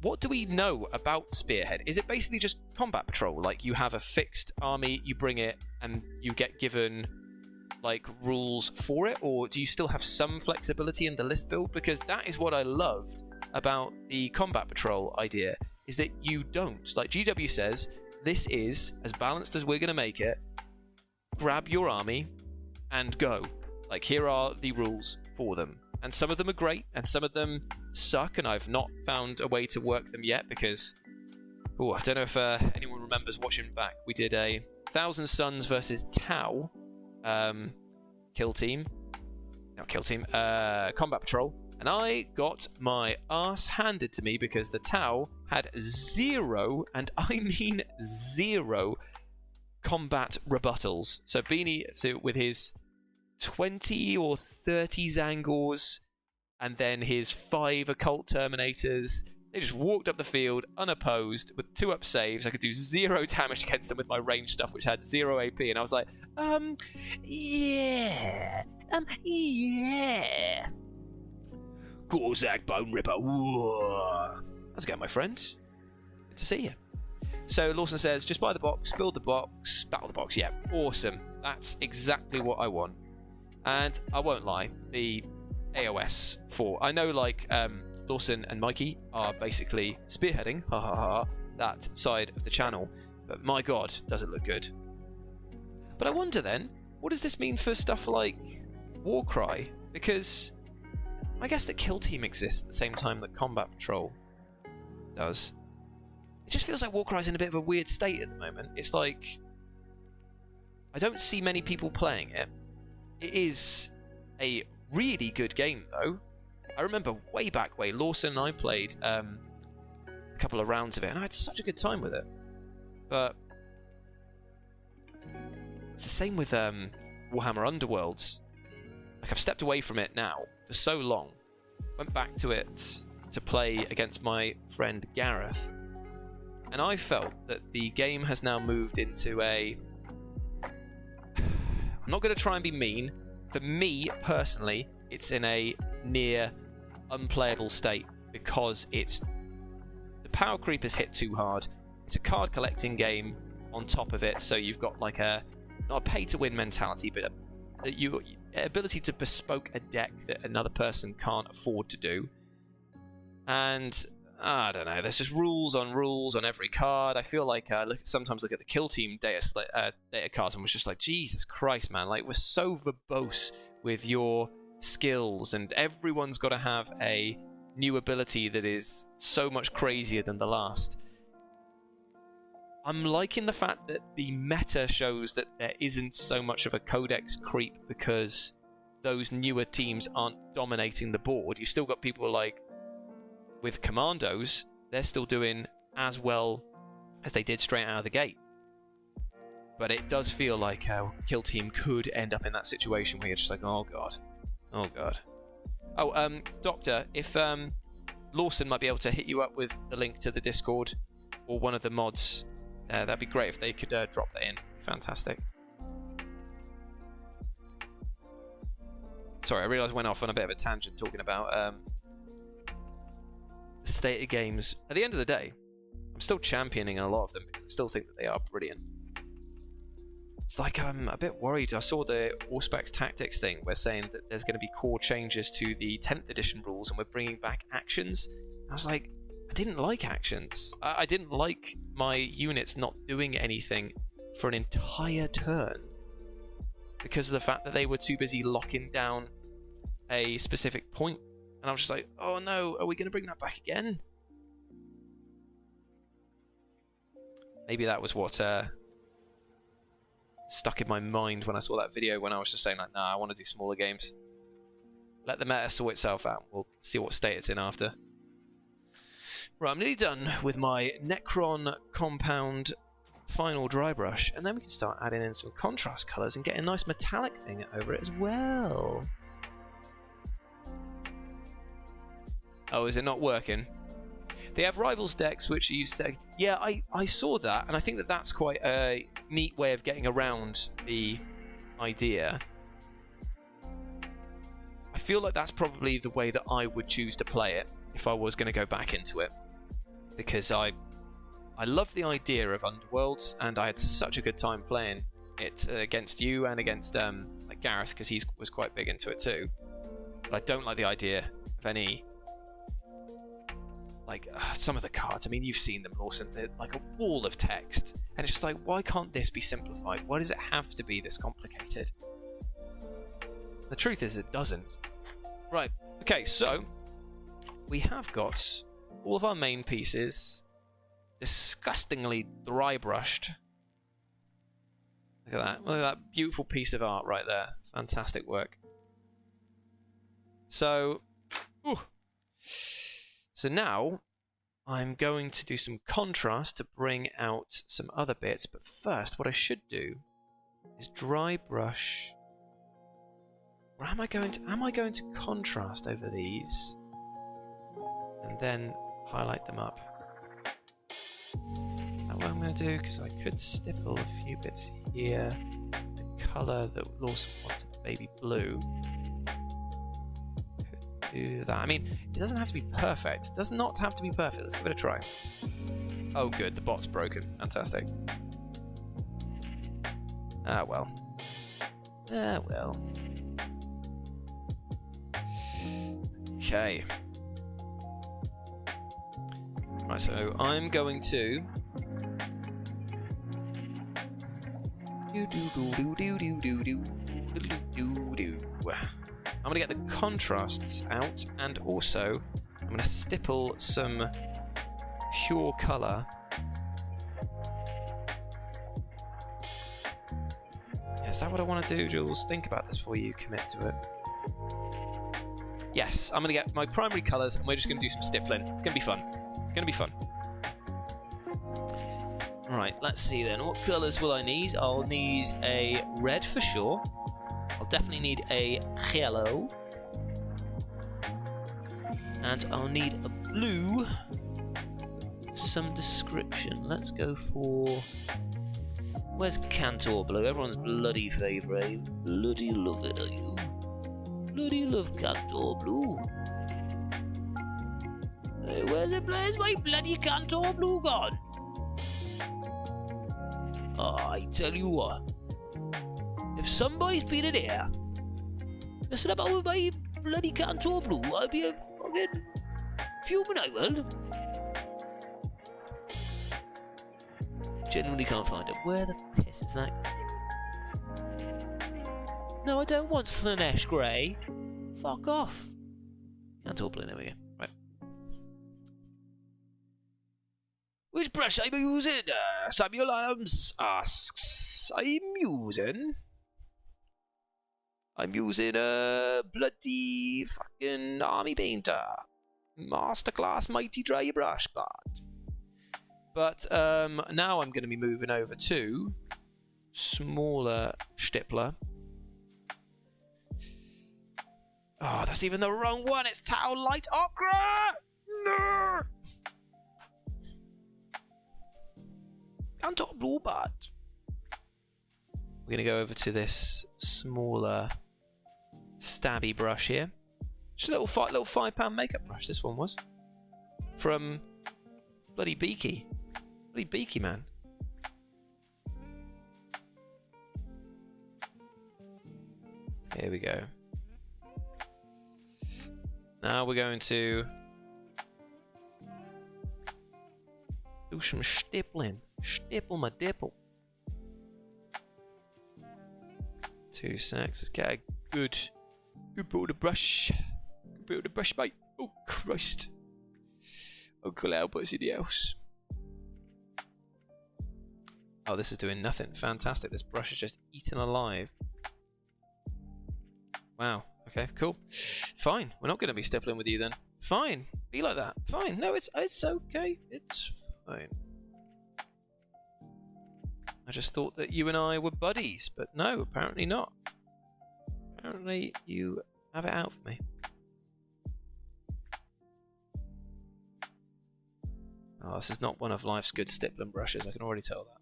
What do we know about Spearhead? Is it basically just Combat Patrol? Like, you have a fixed army, you bring it, and you get given, like, rules for it? Or do you still have some flexibility in the list build? Because that is what I loved about the Combat Patrol idea, is that you don't. Like GW says, this is as balanced as we're going to make it. Grab your army and go. Like, here are the rules for them. And some of them are great, and some of them suck, and I've not found a way to work them yet because... Oh, I don't know if anyone remembers watching back. We did a 1,000 Suns versus Tau kill team. Not kill team. Combat Patrol. And I got my ass handed to me because the Tau had 0, and I mean 0, combat rebuttals. So Beanie, with his 20 or 30 Zangors, and then his 5 Occult Terminators, they just walked up the field unopposed with 2 up saves. I could do 0 damage against them with my range stuff, which had 0 AP, and I was like, yeah. Gorzak Bone Ripper. Whoa. How's it going, my friend? Good to see you. So Lawson says, just buy the box, build the box, battle the box. Yeah, awesome. That's exactly what I want. And I won't lie, the AOS 4. I know, like, Lawson and Mikey are basically spearheading, that side of the channel. But my god, does it look good. But I wonder then, what does this mean for stuff like Warcry? Because I guess that Kill Team exists at the same time that Combat Patrol does. It just feels like Warcry's in a bit of a weird state at the moment. It's like, I don't see many people playing it. It is a really good game, though. I remember way back when Lawson and I played a couple of rounds of it, and I had such a good time with it. But it's the same with Warhammer Underworlds. Like, I've stepped away from it now for so long. Went back to it to play against my friend Gareth, and I felt that the game has now moved into a... I'm not going to try and be mean. For me, personally, it's in a near unplayable state because it's... The power creep has hit too hard. It's a card collecting game on top of it, so you've got like a... not a pay-to-win mentality, but ability to bespoke a deck that another person can't afford to do. And I don't know, there's just rules on every card. I feel like sometimes look at the Kill Team data cards and was just like, Jesus Christ, man, like, we're so verbose with your skills, and everyone's got to have a new ability that is so much crazier than the last. I'm liking the fact that the meta shows that there isn't so much of a codex creep because those newer teams aren't dominating the board. You've still got people like with Commandos, they're still doing as well as they did straight out of the gate. But it does feel like Kill Team could end up in that situation where you're just like, oh god. Oh god. Oh, Doctor, if Lawson might be able to hit you up with the link to the Discord or one of the mods, that'd be great if they could drop that in. Fantastic. Sorry, I realised I went off on a bit of a tangent talking about the state of games. At the end of the day, I'm still championing a lot of them because I still think that they are brilliant. It's like I'm a bit worried. I saw the Auspex Tactics thing. We're saying that there's going to be core changes to the 10th edition rules and we're bringing back actions. I was like, I didn't like actions. I didn't like my units not doing anything for an entire turn because of the fact that they were too busy locking down a specific point. And I was just like, oh no, are we going to bring that back again? Maybe that was what stuck in my mind when I saw that video, when I was just saying like, nah, I want to do smaller games. Let the meta sort itself out. We'll see what state it's in after. Right, I'm nearly done with my Necron Compound final dry brush, and then we can start adding in some contrast colours and get a nice metallic thing over it as well. Oh, is it not working? They have Rivals decks, which you say... Yeah, I saw that, and I think that that's quite a neat way of getting around the idea. I feel like that's probably the way that I would choose to play it if I was going to go back into it. Because I love the idea of Underworlds, and I had such a good time playing it against you and against like Gareth, because he was quite big into it too. But I don't like the idea of any like some of the cards. I mean, you've seen them, Lawson. They're like a wall of text, and it's just like, why can't this be simplified? Why does it have to be this complicated? The truth is, it doesn't. Right. Okay. So we have got all of our main pieces disgustingly dry brushed. Look at that. Look at that beautiful piece of art right there. Fantastic work. So, so now I'm going to do some contrast to bring out some other bits. But first, what I should do is dry brush. Or am I going to contrast over these and then highlight them up? Is that what I'm going to do? Because I could stipple a few bits here. The colour that Lawson wanted, baby blue. Could do that. I mean, it doesn't have to be perfect. It does not have to be perfect. Let's give it a try. Oh, good. The bot's broken. Fantastic. Ah, well. Ah, well. Okay. Right, so I'm going to I'm going to get the contrasts out, and also I'm going to stipple some pure colour. Yeah, is that what I want to do, Jules? Think about this before you commit to it. Yes, I'm going to get my primary colours, and we're just going to do some stippling. It's going to be fun. It's going to be fun. Right, let's see then. What colours will I need? I'll need a red for sure. I'll definitely need a yellow. And I'll need a blue of some description. Let's go for... Where's Cantor Blue? Everyone's bloody favourite. Bloody love it, are you? Bloody love Cantor Blue. Hey, where's my bloody Cantor Blue gone? Oh, I tell you what. If somebody's been in here messing about with my bloody Cantor Blue, I'll be a fucking fuming, I will. Genuinely can't find it. Where the piss is that? No, I don't want Slanesh Grey. Fuck off. Cantor Blue, there we go. Right. Which brush am I using? Samuel Adams asks. I'm using a bloody fucking army painter. Masterclass mighty dry brush, but now I'm going to be moving over to smaller stippler. Oh, that's even the wrong one. It's Tau Light Ochre. No. Cantor Blue, but we're going to go over to this smaller stabby brush here. Just a little £5 makeup brush. This one was from bloody Beaky, man. Here we go. Now we're going to do some stippling. Stipple my dipple. 2 secs. Let's get a good bit of the brush. Good bit of the brush, mate. Oh, Christ. Uncle Albert's in the house. Oh, this is doing nothing. Fantastic. This brush is just eaten alive. Wow. Okay, cool. Fine. We're not going to be stippling with you then. Fine. Be like that. Fine. No, it's okay. It's fine. I just thought that you and I were buddies, but no, apparently not. Apparently you have it out for me. Oh, this is not one of life's good stippling brushes, I can already tell that.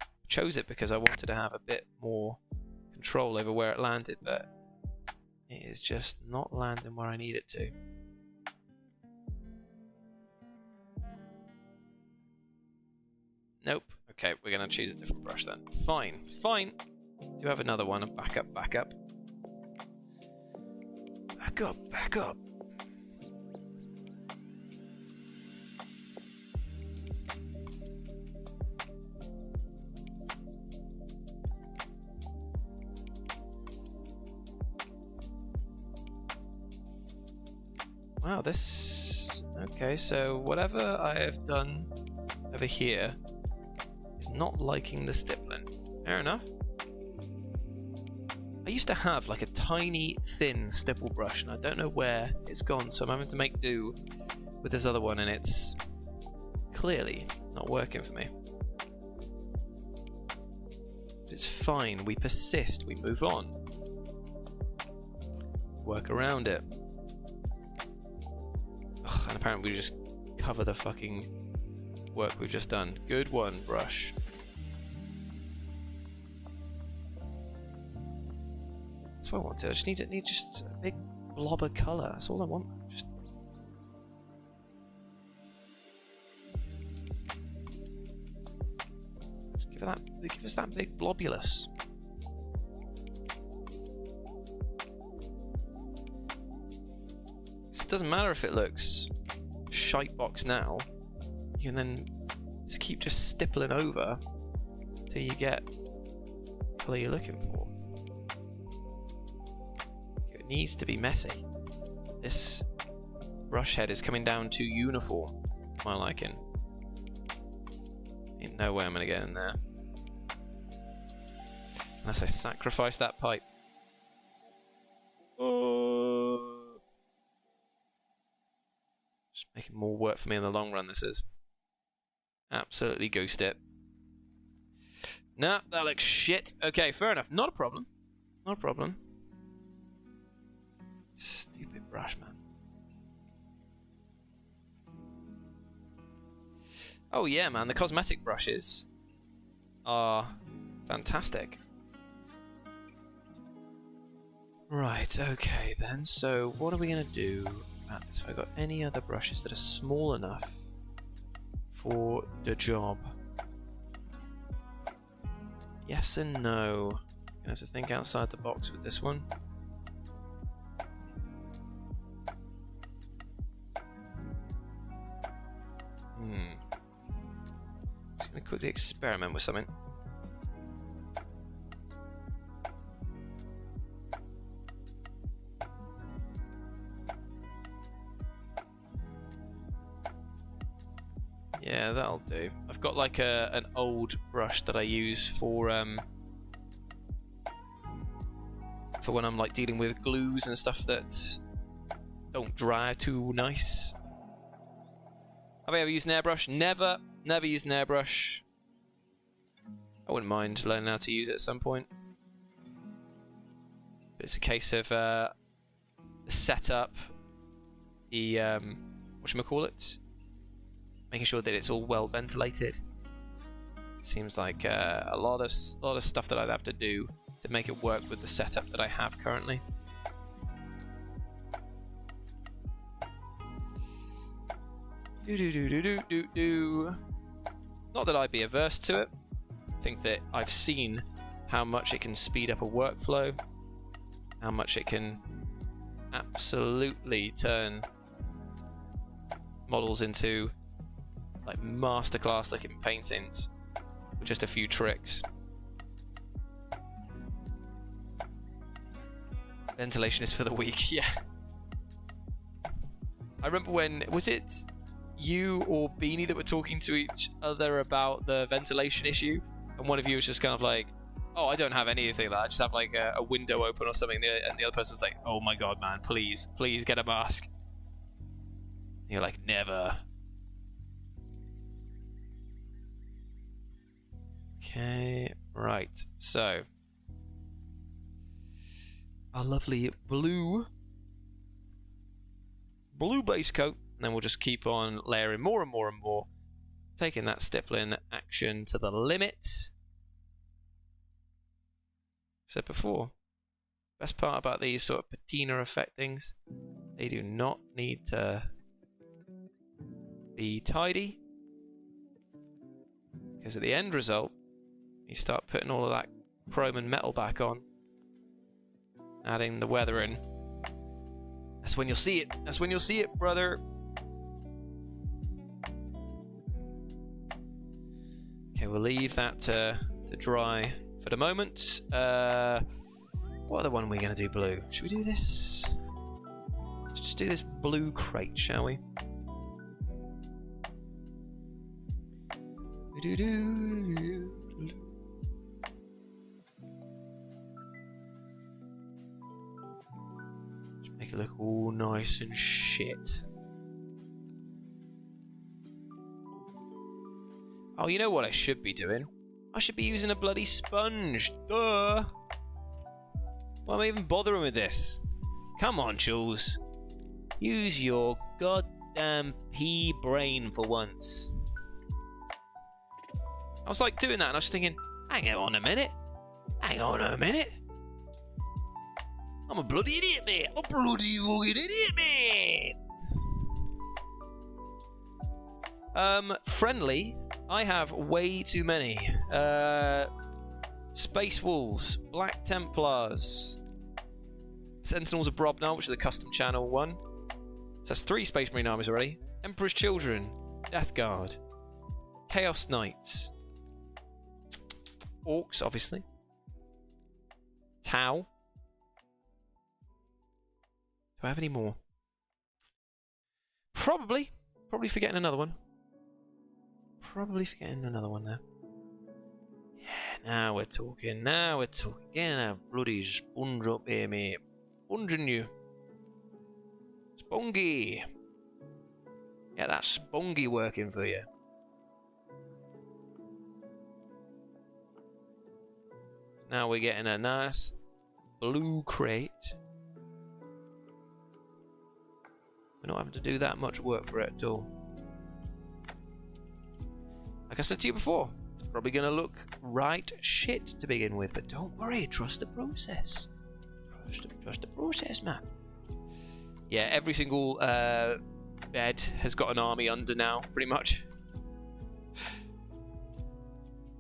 I chose it because I wanted to have a bit more control over where it landed, but it is just not landing where I need it to. Nope. Okay, we're going to choose a different brush then. Fine. Do have another one. Back up. Back up. Wow, this... Okay, so whatever I have done over here is not liking the stippling. Fair enough. I used to have like a tiny, thin stipple brush, and I don't know where it's gone, so I'm having to make do with this other one, and it's clearly not working for me. But it's fine, we persist, we move on. Work around it. Ugh, and apparently we just cover the fucking work we've just done. Good one, brush. That's what I wanted. I just need just a big blob of colour. That's all I want. Just give us that big blobulus. It doesn't matter if it looks shite box now. You can then just keep stippling over till you get the colour you're looking for. It needs to be messy. This brush head is coming down too uniform, to my liking. Ain't no way I'm gonna get in there unless I sacrifice that pipe. Just making more work for me in the long run, this is. Absolutely ghost it. Nah, that looks shit. Okay, fair enough. Not a problem. Not a problem. Stupid brush, man. Oh yeah, man, the cosmetic brushes are fantastic. Right, okay then, so what are we going to do about this? Have I got any other brushes that are small enough for the job? Yes and no. Gonna have to think outside the box with this one. Just gonna quickly experiment with something. Yeah, that'll do. I've got like an old brush that I use for when I'm like dealing with glues and stuff that don't dry too nice. Have I ever used an airbrush? Never used an airbrush. I wouldn't mind learning how to use it at some point. But it's a case of the setup, the whatchamacallit, making sure that it's all well ventilated. Seems like a lot of stuff that I'd have to do to make it work with the setup that I have currently. Not that I'd be averse to it. I think that I've seen how much it can speed up a workflow, how much it can absolutely turn models into like masterclass looking paintings with just a few tricks. Ventilation is for the weak, yeah. I remember when, was it you or Beanie that were talking to each other about the ventilation issue, and one of you was just kind of like, oh, I don't have anything like that, I just have like a window open or something, and the other person was like, oh my god, man, please get a mask. And you're like, never. Okay, right, so our lovely blue base coat, and then we'll just keep on layering more and more and more, taking that stippling action to the limit. Said before, best part about these sort of patina effect things, they do not need to be tidy, because at the end result, you start putting all of that chrome and metal back on, adding the weather in. That's when you'll see it. That's when you'll see it, brother. Okay, we'll leave that to dry for the moment. What other one are we going to do blue? Should we do this? Let's do this blue crate, shall we? Just make it look all nice and shit. Oh, you know what I should be doing? I should be using a bloody sponge. Duh! Why am I even bothering with this? Come on, Jules. Use your goddamn pea brain for once. I was like doing that and I was thinking, hang on a minute. Hang on a minute. I'm a bloody idiot, mate. I'm a bloody fucking idiot, mate. Friendly. I have way too many. Space Wolves, Black Templars, Sentinels of Brobnar, which is the custom channel one. So that's 3 Space Marine armies already. Emperor's Children, Death Guard, Chaos Knights, Orcs, obviously, Tau. Do I have any more? Probably forgetting another one. Probably forgetting another one there. Yeah, now we're talking. Getting a bloody sponge up here, mate. Sponging you. Spongy. Get that spongy working for you. Now we're getting a nice blue crate. We're not having to do that much work for it at all. Like I said to you before, it's probably going to look right shit to begin with, but don't worry, trust the process. Trust the process, man. Yeah, every single bed has got an army under now, pretty much.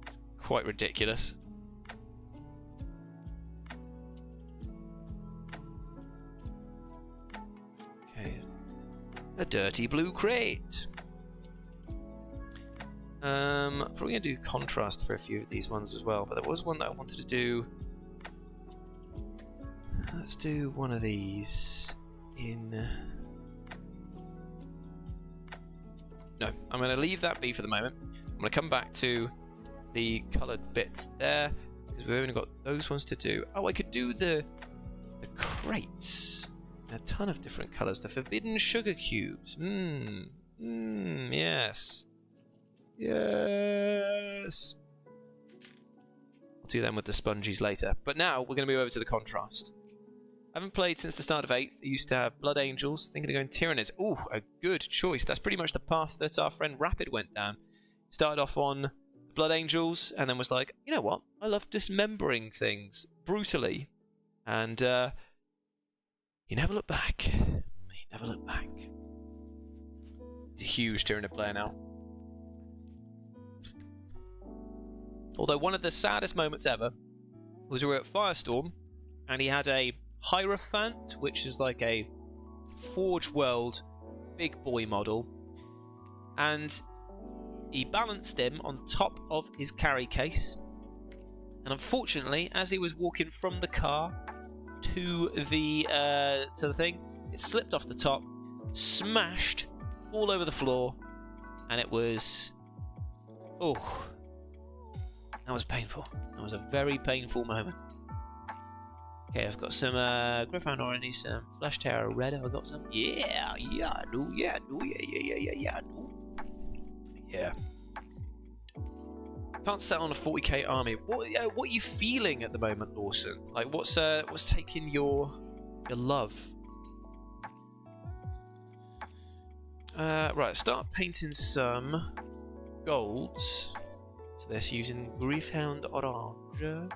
It's quite ridiculous. Okay. A dirty blue crate. Probably going to do contrast for a few of these ones as well, but there was one that I wanted to do. Let's do one of these in... No, I'm going to leave that be for the moment. I'm going to come back to the coloured bits there, because we've only got those ones to do. Oh, I could do the crates. A ton of different colours. The Forbidden Sugar Cubes. Yes. Yes. I'll do them with the sponges later. But now we're going to move over to the contrast. I haven't played since the start of 8th. I used to have Blood Angels. Thinking of going Tyranids. Ooh, a good choice. That's pretty much the path that our friend Rapid went down. Started off on Blood Angels and then was like, you know what? I love dismembering things brutally. And you never look back. You never look back. He's a huge Tyranid player now. Although one of the saddest moments ever was we were at Firestorm and he had a Hierophant, which is like a Forge World big boy model, and he balanced him on top of his carry case, and unfortunately as he was walking from the car to the thing, it slipped off the top, smashed all over the floor, and it was... oh, that was painful. That was a very painful moment. Okay, I've got some Gryphon Orange, some Flash Terror Red. Have I got some? Yeah, I do. Yeah, I do. Yeah. Can't settle on a 40k army. What are you feeling at the moment, Lawson? Like, what's taking your love? Right, start painting some golds to this using Gryphon Orange.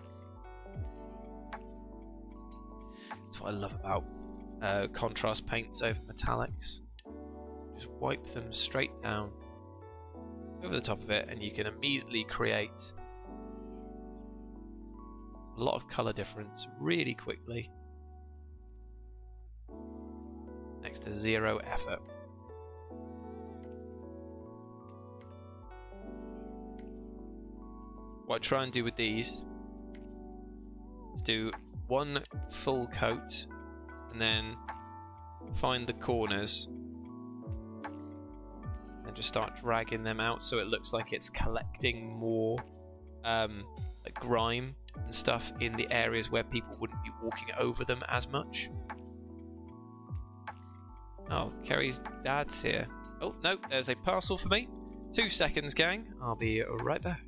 That's what I love about contrast paints over metallics. Just wipe them straight down over the top of it, and you can immediately create a lot of colour difference really quickly, next to zero effort. What I try and do with these is do one full coat and then find the corners and just start dragging them out so it looks like it's collecting more like grime and stuff in the areas where people wouldn't be walking over them as much. Oh, Kerry's dad's here. Oh, no, there's a parcel for me. 2 seconds, gang. I'll be right back.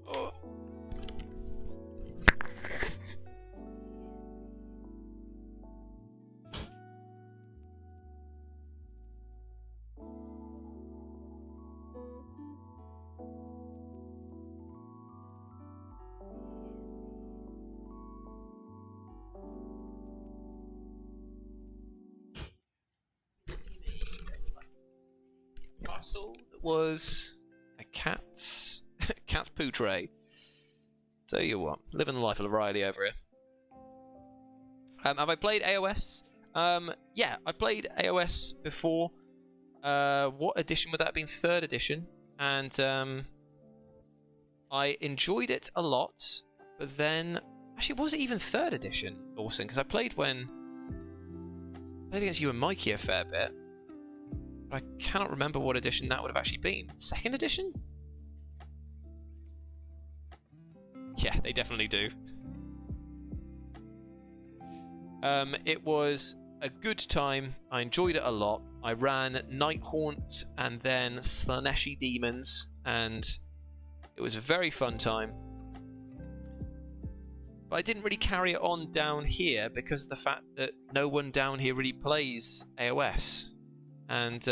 Oh. Parcel that was a cat's poo tray. Tell you what, living the life of Riley over here. Have I played AOS? Yeah, I played AOS before. What edition would that have been? 3rd edition, and I enjoyed it a lot. But then, actually, was it even 3rd edition, Lawson? Because I played against you and Mikey a fair bit. I cannot remember what edition that would have actually been. 2nd edition? Yeah, they definitely do. It was a good time. I enjoyed it a lot. I ran Nighthaunt and then Slaneshi Demons, and it was a very fun time. But I didn't really carry it on down here because of the fact that no one down here really plays AOS. And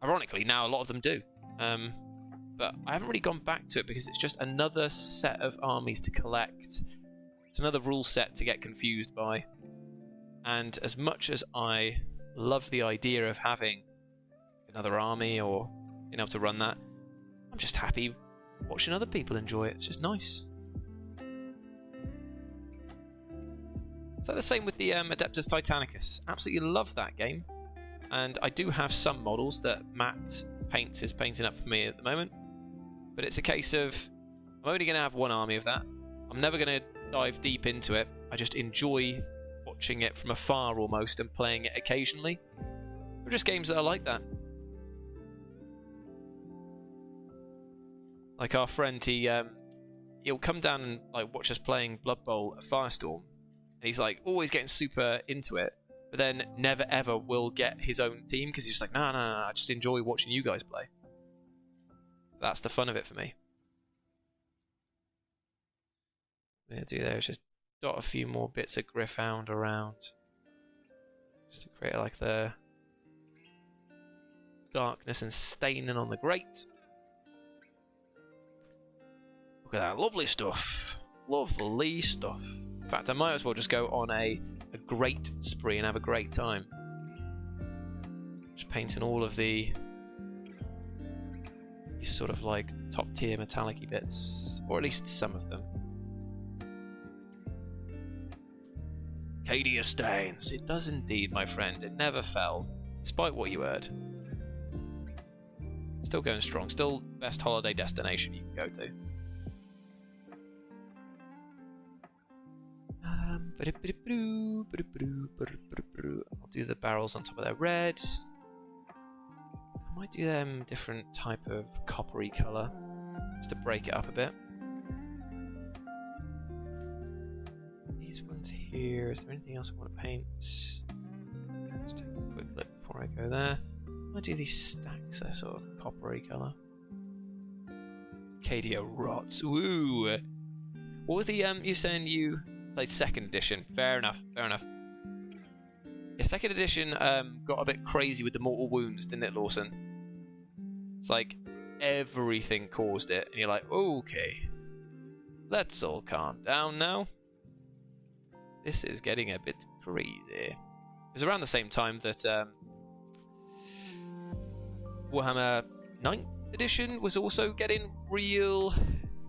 ironically, now a lot of them do. But I haven't really gone back to it because it's just another set of armies to collect. It's another rule set to get confused by. And as much as I love the idea of having another army or being able to run that, I'm just happy watching other people enjoy it. It's just nice. Is that the same with the Adeptus Titanicus? Absolutely love that game. And I do have some models that Matt Paints is painting up for me at the moment. But it's a case of, I'm only going to have one army of that. I'm never going to dive deep into it. I just enjoy watching it from afar almost and playing it occasionally. They're just games that are like that. Like our friend, he'll come down and like watch us playing Blood Bowl at Firestorm. And he's like always getting super into it, but then never ever will get his own team because he's just like, no, I just enjoy watching you guys play. That's the fun of it for me. What I'm going to do there is just dot a few more bits of Gryph-hound around. Just to create like the darkness and staining on the grate. Look at that, lovely stuff. Lovely stuff. In fact, I might as well just go on a great spree and have a great time. Just painting all of these sort of like top tier metallic-y bits, or at least some of them. Cadia stains. It does indeed, my friend. It never fell, despite what you heard. Still going strong. Still best holiday destination you can go to. I'll do the barrels on top of their red. I might do them different type of coppery colour, just to break it up a bit. These ones here, is there anything else I want to paint? Just take a quick look before I go there. I might do these stacks, a sort of coppery colour. Cadia rots. Ooh! What was the, you saying you played 2nd edition? Fair enough, fair enough. Yeah, 2nd edition got a bit crazy with the mortal wounds, didn't it, Lawson? It's like everything caused it, and you're like, okay, let's all calm down now. This is getting a bit crazy. It was around the same time that Warhammer 9th edition was also getting real...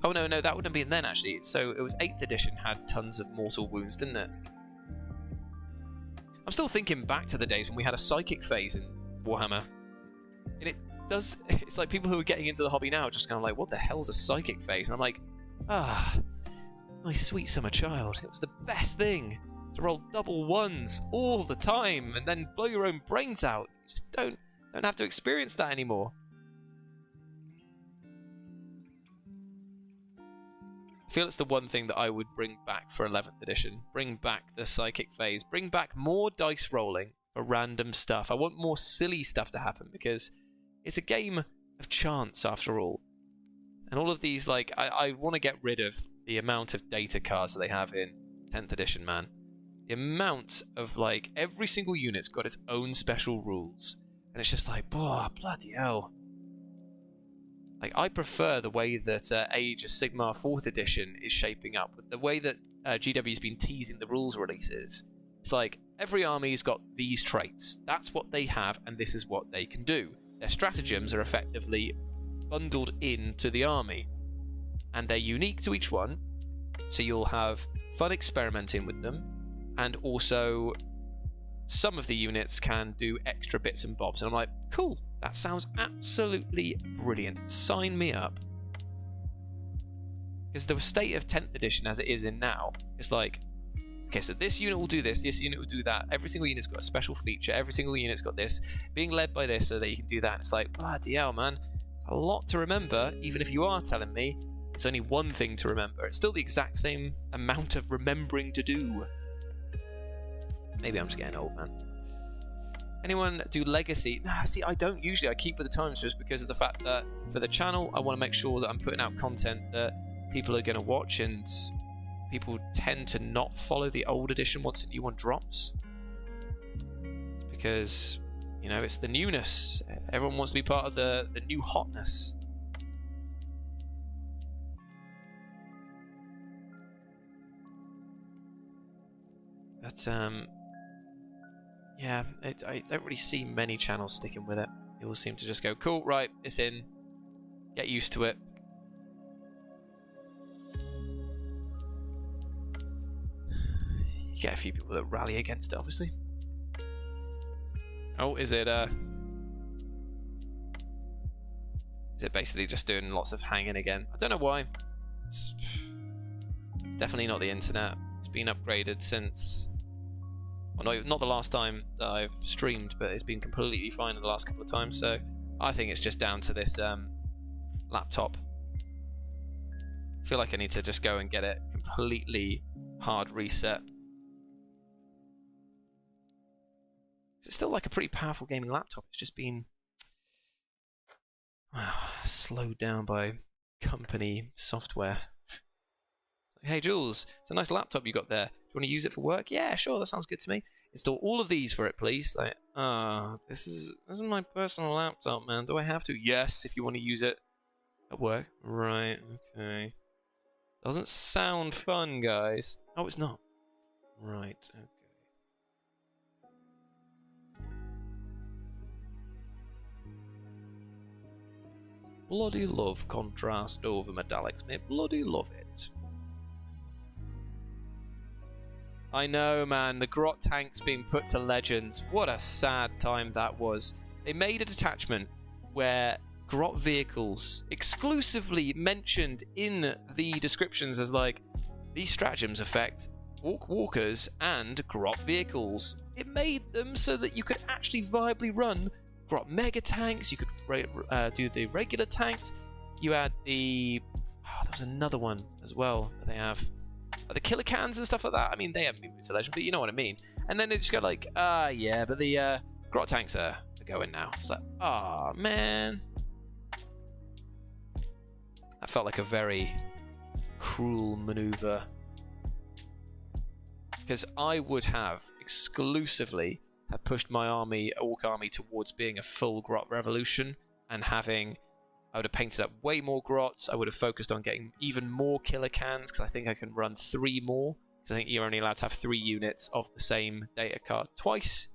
Oh no, that wouldn't have been then actually. So it was 8th edition had tons of mortal wounds, didn't it? I'm still thinking back to the days when we had a psychic phase in Warhammer. And it's like people who are getting into the hobby now are just kind of like, what the hell's a psychic phase? And I'm like, My sweet summer child, it was the best thing to roll double ones all the time and then blow your own brains out. You just don't have to experience that anymore. I feel it's the one thing that I would bring back for 11th edition. Bring back the psychic phase. Bring back more dice rolling for random stuff. I want more silly stuff to happen because it's a game of chance after all. And all of these, like, I want to get rid of the amount of data cards that they have in 10th edition, man. The amount of, like, every single unit's got its own special rules. And it's just like, oh, bloody hell. Like, I prefer the way that Age of Sigmar 4th edition is shaping up. With the way that GW's been teasing the rules releases. It's like, every army's got these traits. That's what they have, and this is what they can do. Their stratagems are effectively bundled into the army. And they're unique to each one. So you'll have fun experimenting with them. And also, some of the units can do extra bits and bobs. And I'm like, cool. That sounds absolutely brilliant. Sign me up. Because the state of 10th edition as it is in now, it's like, okay, so this unit will do this unit will do that. Every single unit's got a special feature. Every single unit's got this. Being led by this so that you can do that. And it's like, bloody hell, man. A lot to remember, even if you are telling me it's only one thing to remember. It's still the exact same amount of remembering to do. Maybe I'm just getting old, man. Anyone do Legacy? Nah, see, I don't usually. I keep with the times just because of the fact that for the channel, I want to make sure that I'm putting out content that people are going to watch, and people tend to not follow the old edition once a new one drops. Because, you know, it's the newness. Everyone wants to be part of the new hotness. But, yeah, I don't really see many channels sticking with it. They all seem to just go, cool, right, it's in. Get used to it. You get a few people that rally against it, obviously. Oh, is it basically just doing lots of hanging again? I don't know why. It's definitely not the internet. It's been upgraded since... Well, no, not the last time that I've streamed, but it's been completely fine in the last couple of times, so I think it's just down to this laptop. I feel like I need to just go and get it completely hard reset. It's still like a pretty powerful gaming laptop. It's just been slowed down by company software. Hey Jules, it's a nice laptop you got there. Do you want to use it for work? Yeah, sure, that sounds good to me. Install all of these for it, please. Like, this is my personal laptop, man. Do I have to? Yes, if you want to use it at work. Right, okay. Doesn't sound fun, guys. Oh, it's not. Right, okay. Bloody love contrast over metallics, mate. Bloody love it. I know, man. The Grot tank's being put to Legends. What a sad time that was. They made a detachment where Grot vehicles exclusively mentioned in the descriptions as like, these stratagems affect walkers and Grot vehicles. It made them so that you could actually viably run Grot mega tanks. You could do the regular tanks. You had the... Oh, there was another one as well that they have. The killer cans and stuff like that. I mean, they haven't been moved to Legend, but you know what I mean. And then they just go like, yeah, but the Grot tanks are going now. It's like, ah, man. That felt like a very cruel maneuver. Because I would have exclusively have pushed my orc army towards being a full Grot revolution and having... I would have painted up way more Grots. I would have focused on getting even more killer cans because I think I can run 3 more. Because I think you're only allowed to have 3 units of the same data card twice.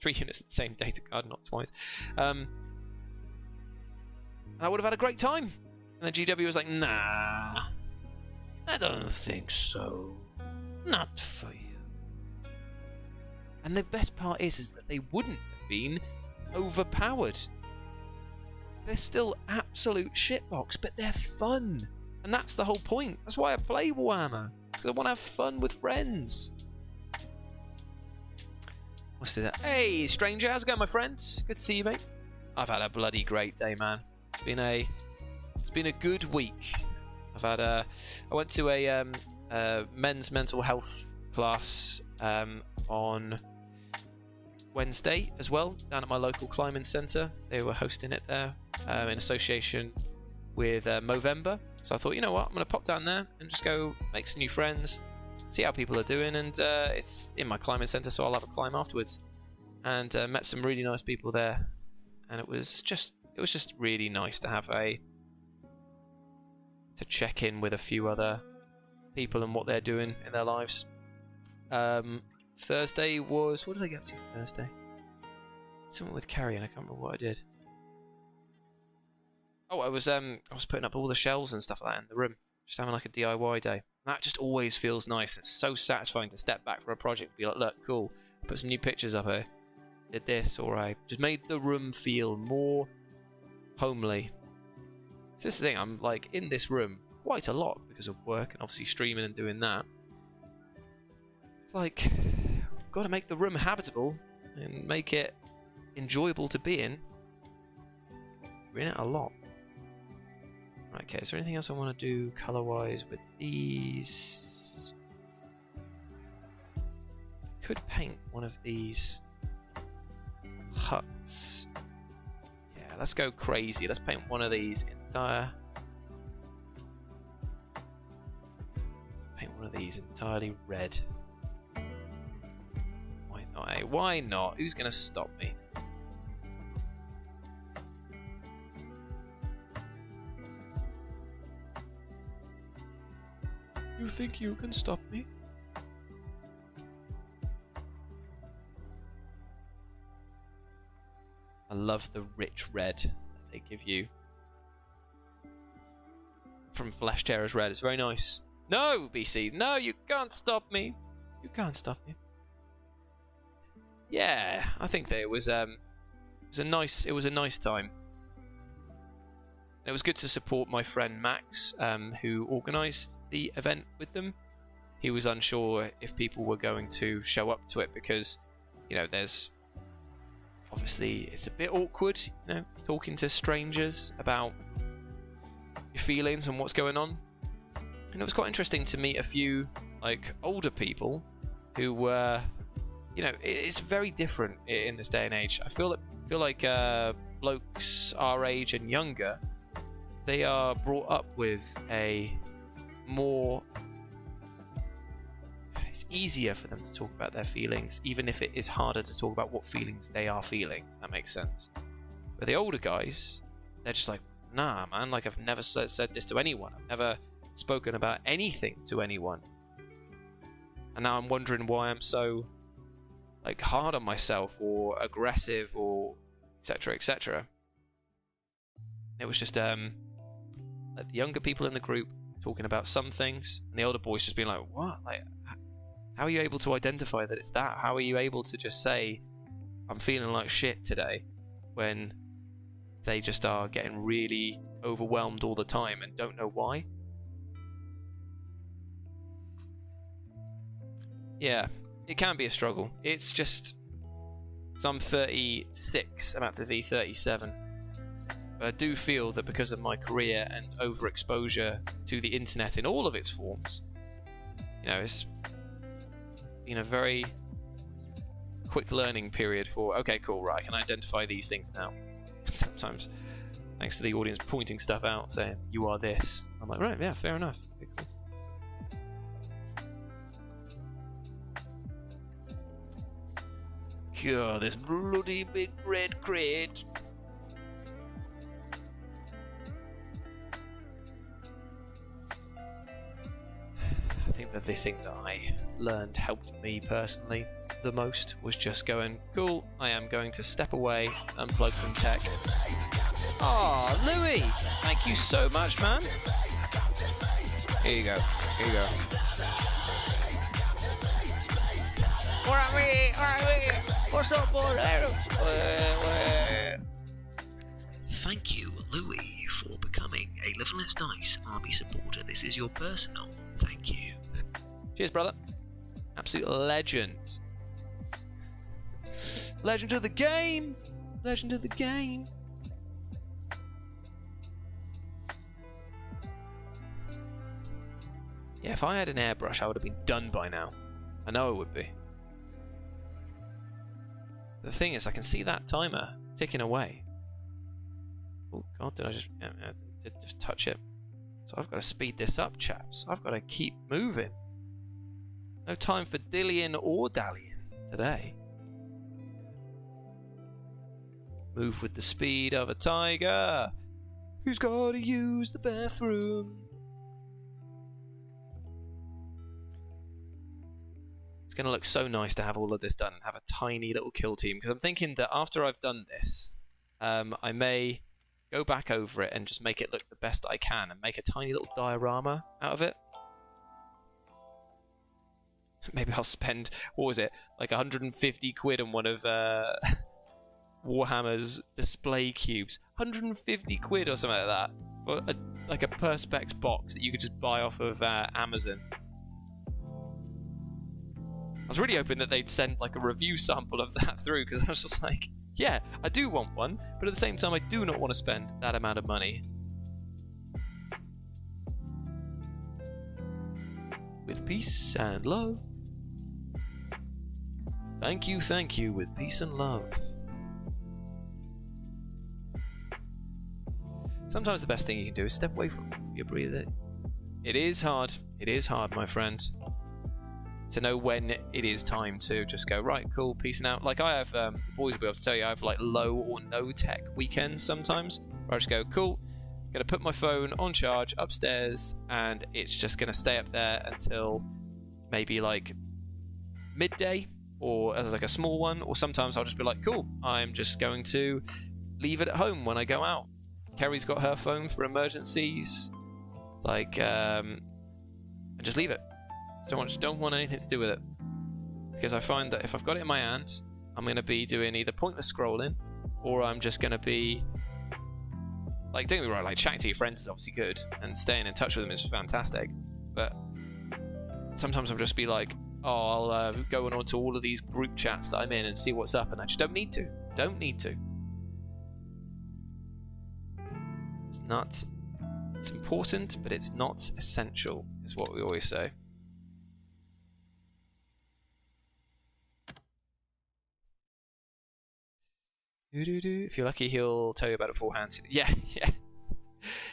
3 units of the same data card, not twice. And I would have had a great time. And then GW was like, nah, I don't think so. Not for you. And the best part is that they wouldn't have been overpowered. They're still absolute shitbox, but they're fun. And that's the whole point. That's why I play Warhammer. Because I want to have fun with friends. What's that? Hey, stranger. How's it going, my friend? Good to see you, mate. I've had a bloody great day, man. It's been a good week. I went to a men's mental health class on Wednesday as well, down at my local climbing centre. They were hosting it there in association with Movember. So I thought, you know what, I'm going to pop down there and just go make some new friends, see how people are doing, and it's in my climbing centre, so I'll have a climb afterwards. And met some really nice people there, and it was just really nice to have to check in with a few other people and what they're doing in their lives. Thursday was, what did I get up to Thursday? Something with Carrie, and I can't remember what I did. Oh, I was putting up all the shelves and stuff like that in the room, just having like a DIY day. That just always feels nice. It's so satisfying to step back from a project and be like, look, cool, put some new pictures up here, did this, or I just made the room feel more homely. So this is the thing, I'm like in this room quite a lot because of work and obviously streaming and doing that. Like, I've got to make the room habitable and make it enjoyable to be in. We're in it a lot. Right, okay, is there anything else I want to do colour-wise with these? Could paint one of these huts. Yeah, let's go crazy. Let's paint one of these entire... Paint one of these entirely red. Why not, eh? Why not? Who's going to stop me? You think you can stop me? I love the rich red that they give you from Flesh Terror's red. It's very nice. No, BC, no, you can't stop me. You can't stop me. Yeah, I think that it was a nice time. It was good to support my friend Max, who organised the event with them. He was unsure if people were going to show up to it because, you know, there's obviously it's a bit awkward, you know, talking to strangers about your feelings and what's going on. And it was quite interesting to meet a few like older people who were, you know, it's very different in this day and age. I feel like blokes our age and younger, they are brought up with a more... It's easier for them to talk about their feelings, even if it is harder to talk about what feelings they are feeling, if that makes sense. But the older guys, they're just like, nah, man, like I've never said this to anyone. I've never spoken about anything to anyone. And now I'm wondering why I'm so like hard on myself or aggressive or etc, etc. It was just like the younger people in the group talking about some things, and the older boys just being like, what? Like, how are you able to identify that it's that? How are you able to just say, I'm feeling like shit today, when they just are getting really overwhelmed all the time and don't know why? Yeah, it can be a struggle. It's just, so I'm 36, about to be 37. But I do feel that because of my career and overexposure to the internet in all of its forms, you know, it's been a very quick learning period for, okay, cool, right, I can identify these things now. Sometimes, thanks to the audience pointing stuff out, saying, you are this. I'm like, right, yeah, fair enough. Okay, cool. God, this bloody big red crate. I think that the thing that I learned helped me personally the most was just going, cool, I am going to step away, unplug from tech. Aw, Louis! Thank you so much, man. Here you go. Here you go. What's up, boy? Thank you, Louis, for becoming a Littleness Dice RB supporter. This is your personal thank you. Cheers, brother. Absolute legend. Legend of the game. Legend of the game. Yeah, if I had an airbrush, I would have been done by now. I know I would be. The thing is, I can see that timer ticking away. Oh god, did I just touch it? So I've got to speed this up, chaps. I've got to keep moving. No time for dillying or dallying today. Move with the speed of a tiger. Who's got to use the bathroom? It's going to look so nice to have all of this done and have a tiny little kill team, because I'm thinking that after I've done this, I may go back over it and just make it look the best that I can and make a tiny little diorama out of it. Maybe I'll spend, what was it, like 150 quid on one of Warhammer's display cubes. 150 quid or something like that. Or like a Perspex box that you could just buy off of Amazon. I was really hoping that they'd send like a review sample of that through, because I was just like, yeah, I do want one, but at the same time I do not want to spend that amount of money. With peace and love. Thank you, with peace and love. Sometimes the best thing you can do is step away from your breather. It is hard, my friend, to know when it is time to just go, right, cool, peace out. Like I have, the boys will be able to tell you, I have like low or no tech weekends sometimes, where I just go, cool, I'm gonna put my phone on charge upstairs, and it's just gonna stay up there until maybe like midday, or as like a small one, or sometimes I'll just be like, cool, I'm just going to leave it at home when I go out. Kerry's got her phone for emergencies, like, and just leave it. Don't want anything to do with it, because I find that if I've got it in my hand, I'm going to be doing either pointless scrolling, or I'm just going to be like, don't get me wrong, like chatting to your friends is obviously good, and staying in touch with them is fantastic, but sometimes I'll just be like, oh, I'll go on to all of these group chats that I'm in and see what's up, and I just don't need to. It's important, but it's not essential, is what we always say. If you're lucky, he'll tell you about it beforehand. Yeah.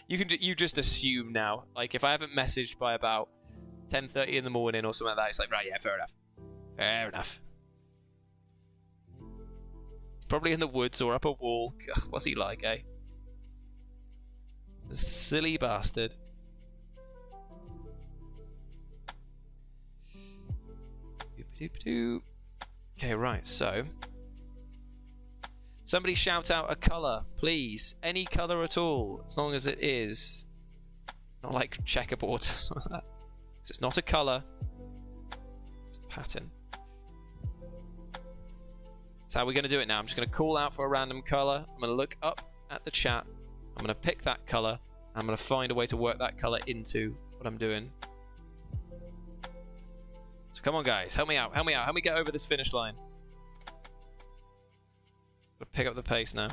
You just assume now. Like, if I haven't messaged by about 10:30 in the morning or something like that, it's like, right, yeah, fair enough. He's probably in the woods or up a wall. God, what's he like, eh? Silly bastard. Okay, right, so somebody shout out a colour, please. Any colour at all, as long as it is not like checkerboard or something like that. So it's not a colour, it's a pattern. So how are we going to do it now? I'm just going to call out for a random colour. I'm going to look up at the chat. I'm going to pick that colour. I'm going to find a way to work that colour into what I'm doing. So come on, guys. Help me out. Help me get over this finish line. Gotta pick up the pace now.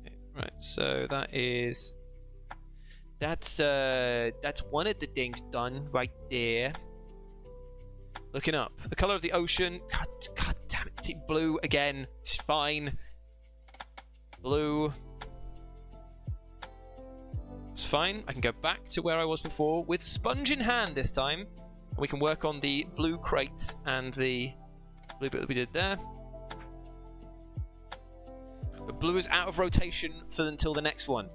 Okay, right, so that's one of the things done right there. Looking up. The colour of the ocean. God damn it. Blue again. It's fine. Blue. It's fine. I can go back to where I was before with sponge in hand this time. And we can work on the blue crate and the blue bit that we did there. The blue is out of rotation until the next one.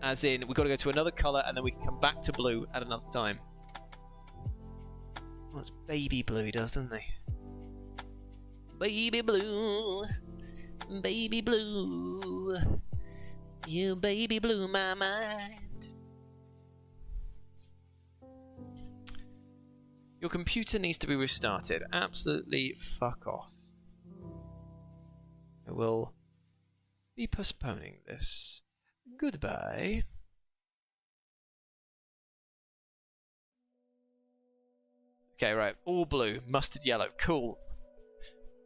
As in, we've got to go to another colour and then we can come back to blue at another time. Well, it's baby blue he does, doesn't he? Baby blue. Baby blue. You baby blew my mind. Your computer needs to be restarted. Absolutely fuck off. I will be postponing this. Goodbye. Okay, right. All blue. Mustard yellow. Cool.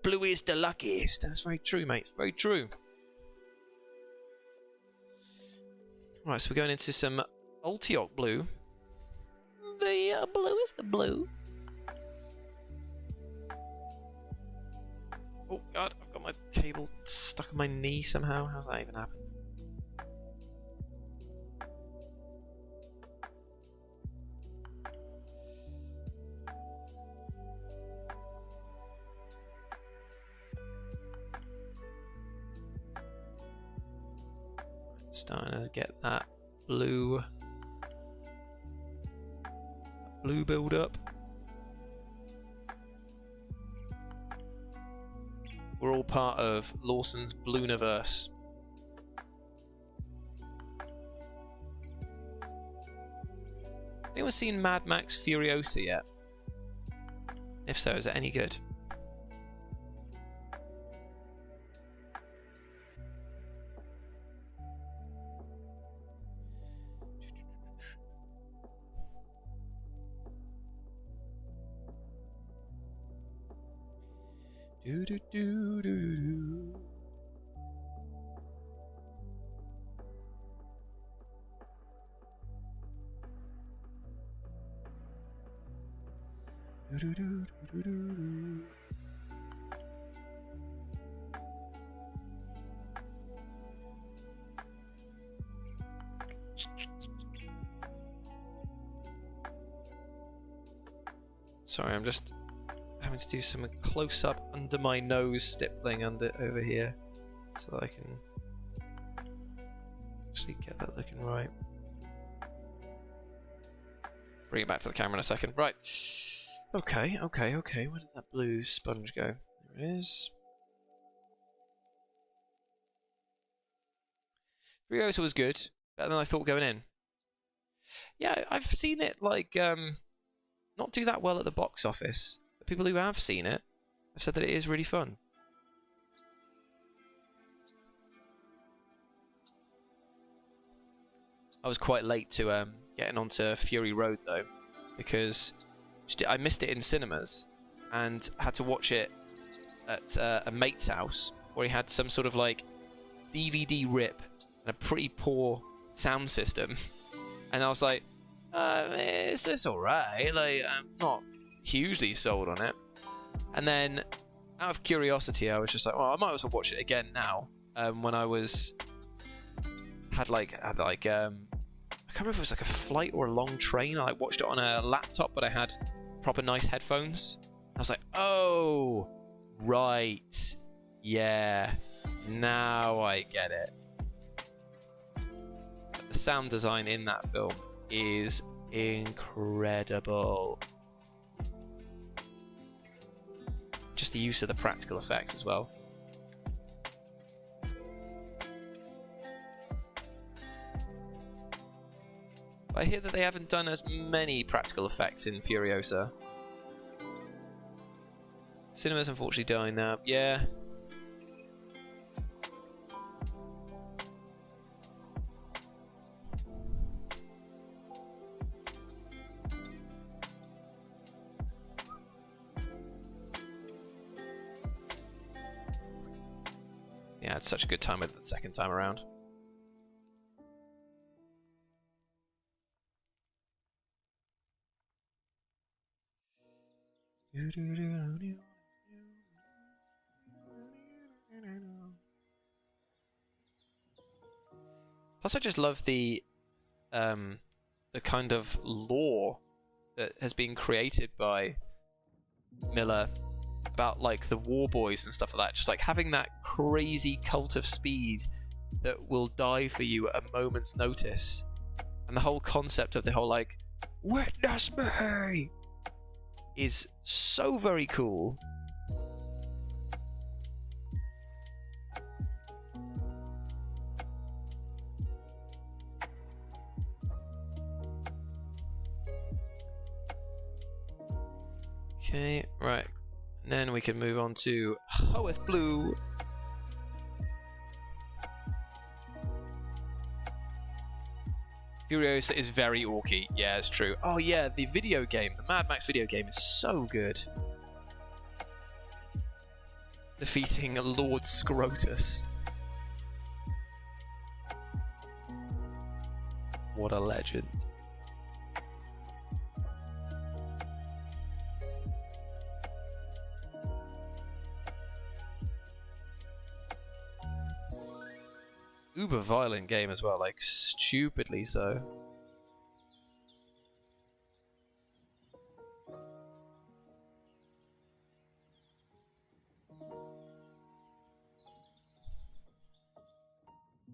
Blue is the luckiest. That's very true, mate. It's very true. Right, so we're going into some Ultioc blue. The blue is the blue. Oh god, I've got my cable stuck on my knee somehow. How's that even happen? Starting to get that blue build up. We're all part of Lawson's Blueniverse. Anyone seen Mad Max Furiosa yet? If so, is it any good? Do do do do do. Do do do do do do. Sorry, I'm just having to do some close-up under my nose stippling over here so that I can actually get that looking right. Bring it back to the camera in a second. Right. Okay. Where did that blue sponge go? There it is. Furiosa was good. Better than I thought going in. Yeah, I've seen it like not do that well at the box office. The people who have seen it have said that it is really fun. I was quite late to getting onto Fury Road though, because I missed it in cinemas and had to watch it at a mate's house where he had some sort of like DVD rip and a pretty poor sound system, and I was like, it's alright, like I'm not hugely sold on it. And then out of curiosity I was just like, well, I might as well watch it again now, when I had like I can't remember if it was like a flight or a long train. I watched it on a laptop, but I had proper nice headphones. I was like, oh right, yeah, now I get it. But the sound design in that film is incredible. Just the use of the practical effects as well. I hear that they haven't done as many practical effects in Furiosa. Cinema's unfortunately dying now. Yeah. Yeah, I had such a good time with it the second time around. Plus, I just love the kind of lore that has been created by Miller about like the war boys and stuff like that. Just like having that crazy cult of speed that will die for you at a moment's notice, and the whole concept of the whole like witness me is so very cool. Okay, right. And then we can move on to Hoeth Blue. Furiosa is very orky. Yeah, it's true. Oh yeah, the video game, the Mad Max video game is so good. Defeating Lord Scrotus. What a legend. Uber violent game as well, like stupidly so.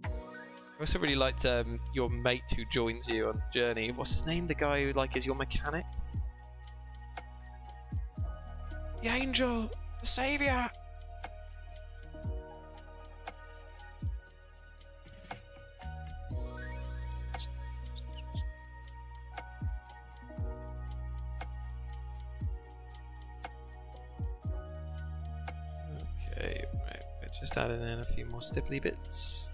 I also really liked your mate who joins you on the journey. What's his name? The guy who like is your mechanic? The angel! The saviour! Okay, right. We're just adding in a few more stipply bits.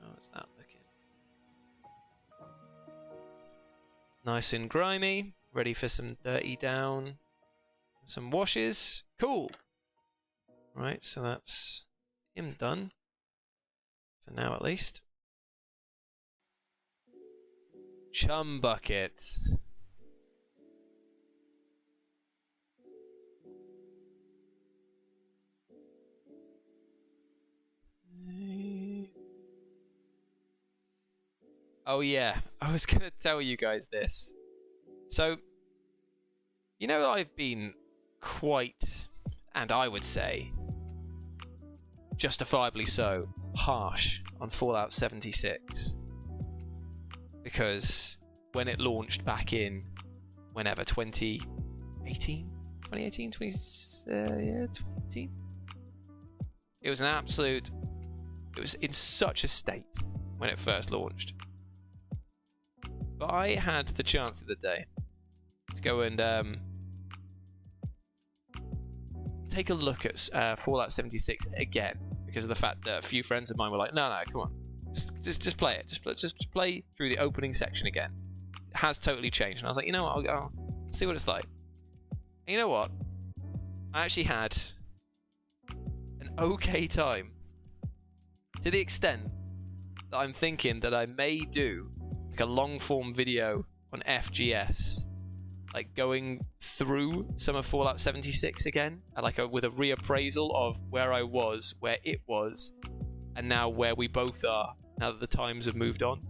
How's that looking? Nice and grimy. Ready for some dirty down. Some washes. Cool. Right, so that's him done. For now at least. Chum bucket. Oh yeah, I was gonna tell you guys this. So, you know, I've been quite, and I would say, justifiably so, harsh on Fallout 76. Because when it launched back in, whenever, 2018? 2018? 2018? It was an absolute... It was in such a state when it first launched. But I had the chance the other day to go and take a look at Fallout 76 again, because of the fact that a few friends of mine were like, no, come on. Just play it. Just play through the opening section again. It has totally changed. And I was like, you know what? I'll see what it's like. And you know what? I actually had an okay time. To the extent that I'm thinking that I may do like a long form video on FGS, like going through some of Fallout 76 again, with a reappraisal of where I was, where it was, and now where we both are, now that the times have moved on.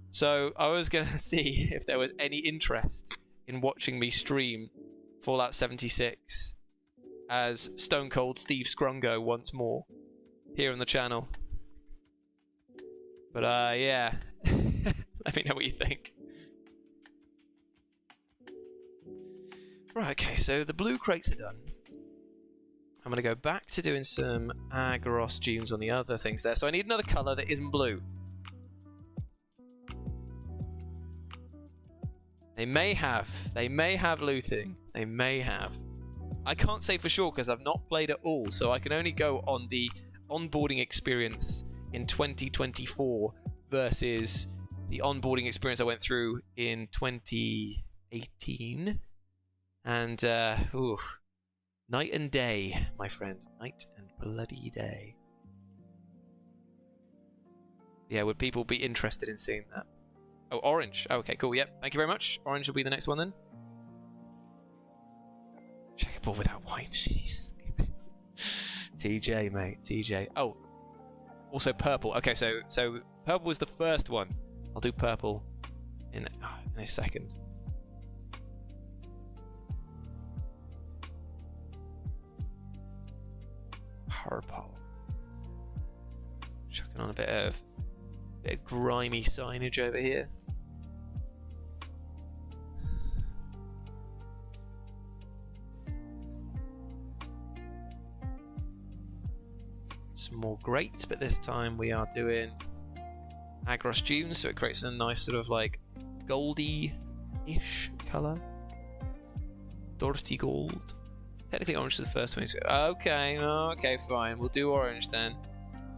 So I was going to see if there was any interest in watching me stream Fallout 76 as Stone Cold Steve Scrungo once more here on the channel. But yeah, let me know what you think. Right, okay, so the blue crates are done. I'm going to go back to doing some Agros dunes on the other things there. So I need another colour that isn't blue. They may have looting. They may have. I can't say for sure because I've not played at all, so I can only go on the onboarding experience in 2024 versus the onboarding experience I went through in 2018. And, night and day, my friend. Night and bloody day. Yeah, would people be interested in seeing that? Oh, orange. Okay, cool. Yep. Thank you very much. Orange will be the next one then. Checkerboard without white. Jesus. TJ, mate. TJ. Oh. Also purple. Okay, so purple was the first one. I'll do purple in a second. Purple. Chucking on a bit of grimy signage over here. Some more grates, but this time we are doing Agros dunes, so it creates a nice sort of like goldy-ish colour. Dirty gold. Technically orange is the first one. Okay, okay, fine. We'll do orange then.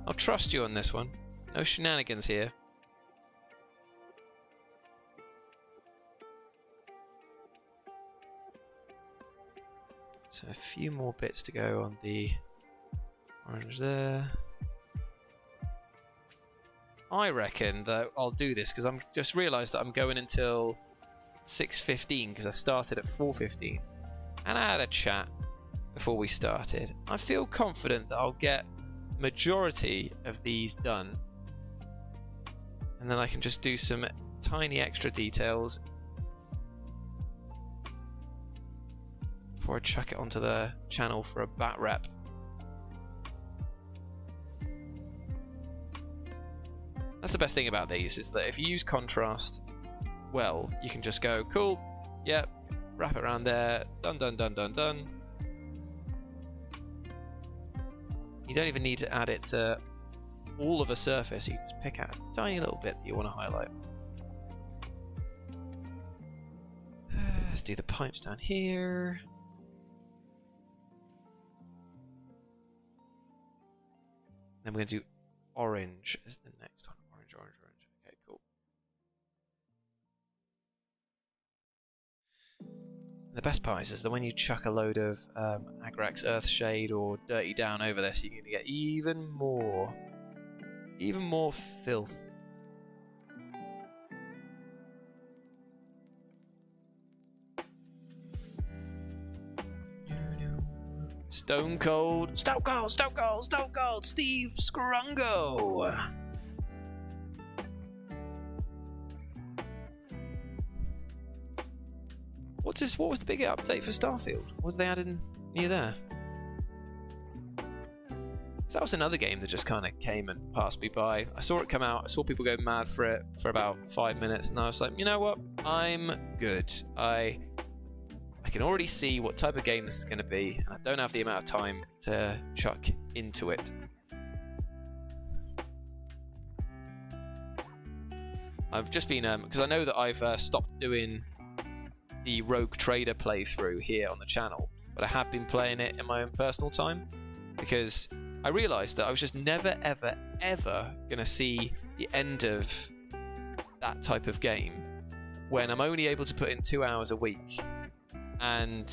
I'll trust you on this one. No shenanigans here. So a few more bits to go on the orange there. I reckon that I'll do this because I'm just realised that I'm going until 6:15 because I started at 4:15, and I had a chat before we started. I feel confident that I'll get majority of these done, and then I can just do some tiny extra details before I chuck it onto the channel for a bat rep. That's the best thing about these, is that if you use contrast well, you can just go, cool, yep, wrap it around there, done, done, done, done, done. You don't even need to add it to all of a surface, you can just pick out a tiny little bit that you want to highlight. Let's do the pipes down here. Then we're going to do orange as the next one. Orange, orange, orange. Okay, cool. The best part is that when you chuck a load of Agrax Earthshade or Dirty Down over this, you're going to get even more filth. Stone Cold, Stone Cold, Stone Cold, Stone Cold, Steve Scrungo. What was the big update for Starfield? What was they adding near there? So that was another game that just kind of came and passed me by. I saw it come out, I saw people go mad for it for about 5 minutes, and I was like, you know what? I'm good. I can already see what type of game this is going to be, and I don't have the amount of time to chuck into it. I've just been, because I know that I've stopped doing the Rogue Trader playthrough here on the channel, but I have been playing it in my own personal time, because I realised that I was just never, ever, ever going to see the end of that type of game when I'm only able to put in 2 hours a week. And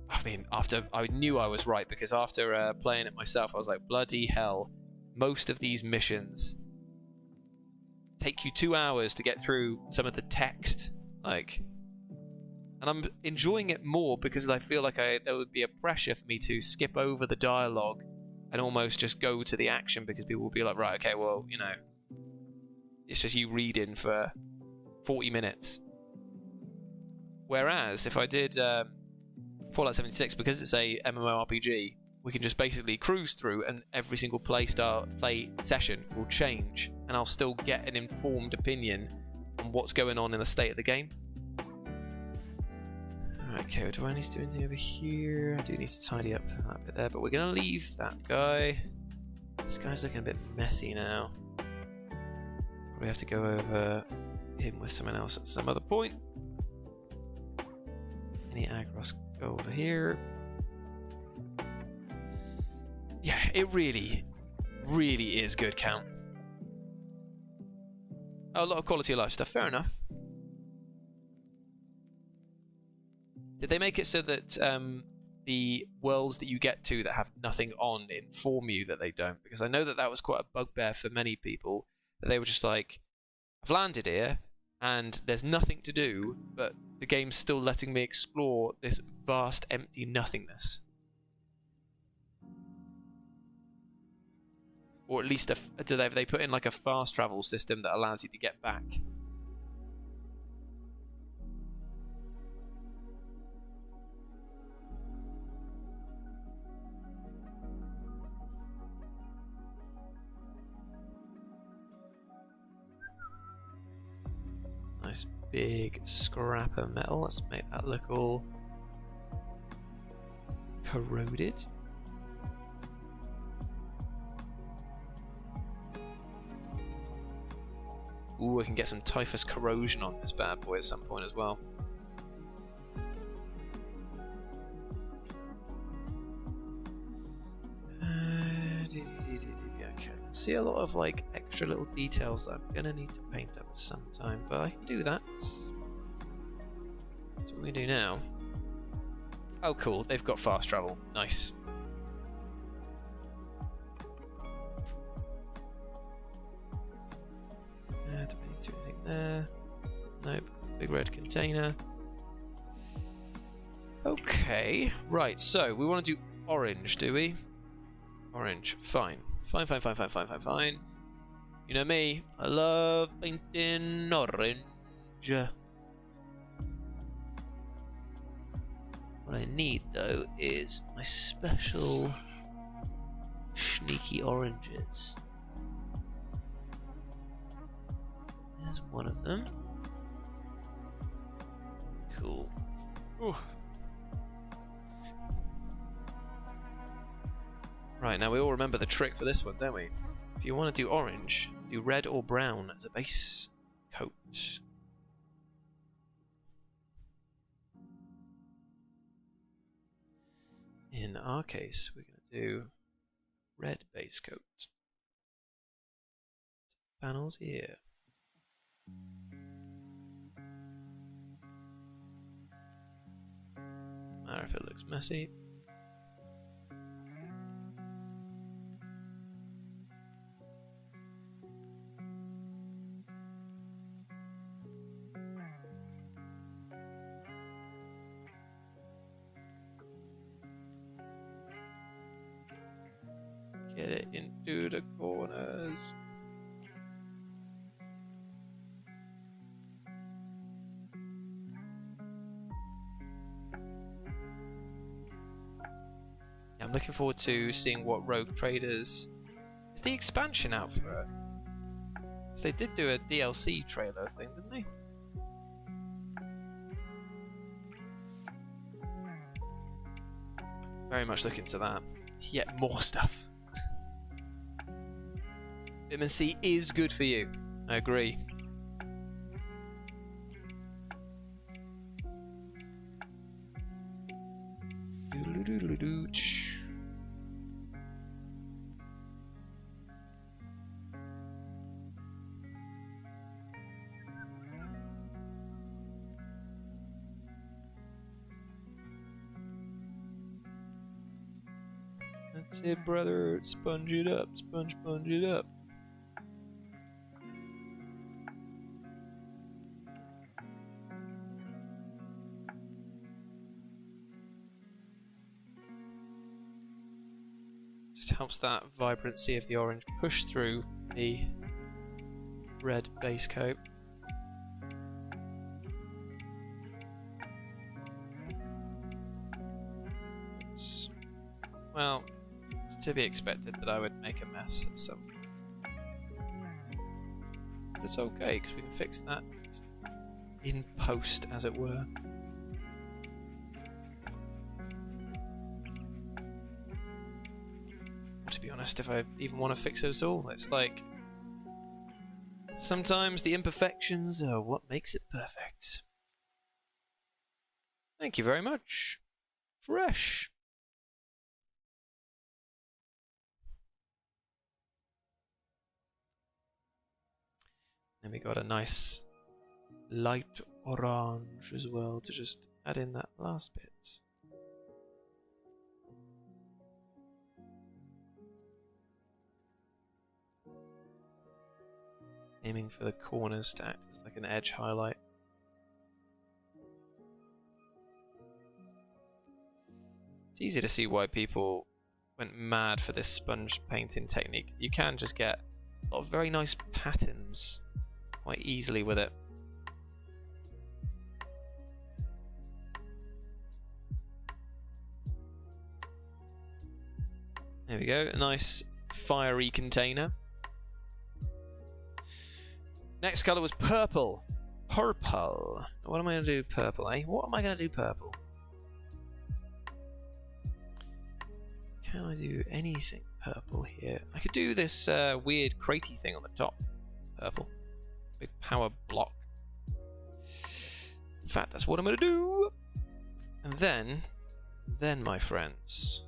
I mean, after I knew I was right, because after playing it myself, I was like, bloody hell, most of these missions take you 2 hours to get through some of the text, like, and I'm enjoying it more because I feel like there would be a pressure for me to skip over the dialogue and almost just go to the action, because people will be like, right, okay, well, you know, it's just you reading for 40 minutes. Whereas if I did Fallout 76, because it's a MMORPG, we can just basically cruise through, and every single play session will change, and I'll still get an informed opinion on what's going on in the state of the game. Okay, do I need to do anything over here? I do need to tidy up that bit there, but we're going to leave that guy. This guy's looking a bit messy now. Probably have to go over him with someone else at some other point. Any Agros go over here. Yeah, it really, really is good count. Oh, a lot of quality of life stuff, fair enough. Did they make it so that the worlds that you get to that have nothing on inform you that they don't? Because I know that that was quite a bugbear for many people, that they were just like, I've landed here, and there's nothing to do, but the game's still letting me explore this vast, empty nothingness. Or at least, do they put in like a fast travel system that allows you to get back? Nice big scrap of metal. Let's make that look all corroded. Ooh, I can get some typhus corrosion on this bad boy at some point as well. Okay, I can see a lot of like extra little details that I'm gonna need to paint up at some time, but I can do that. That's what we do now. Oh, cool! They've got fast travel. Nice. Do I need to do anything there? Nope. Big red container. Okay, right. So we want to do orange, do we? Orange. Fine. Fine. You know me. I love painting orange. What I need, though, is my special sneaky oranges. There's one of them. Cool. Ooh. Right, now we all remember the trick for this one, don't we? If you want to do orange, do red or brown as a base coat. In our case, we're going to do red base coat. Panels here. Doesn't matter if it looks messy. Get it into the corners. Yeah, I'm looking forward to seeing what Rogue Traders... Is the expansion out for it? Because they did do a DLC trailer thing, didn't they? Very much looking to that. Yet more stuff. Vitamin C is good for you. I agree. That's it, brother. Sponge it up. Sponge it up. Just helps that vibrancy of the orange push through the red base coat. Oops. Well, it's to be expected that I would make a mess at some point. But it's okay, because we can fix that in post, as it were. To be honest, if I even want to fix it at all, it's like sometimes the imperfections are what makes it perfect. Thank you very much. Fresh. Then we got a nice light orange as well to just add in that last bit. Aiming for the corners to act as like an edge highlight. It's easy to see why people went mad for this sponge painting technique. You can just get a lot of very nice patterns quite easily with it. There we go, a nice fiery container. Next colour was purple. Purple. What am I going to do purple, eh? What am I going to do purple? Can I do anything purple here? I could do this weird cratey thing on the top. Purple. Big power block. In fact, that's what I'm going to do. And then, my friends,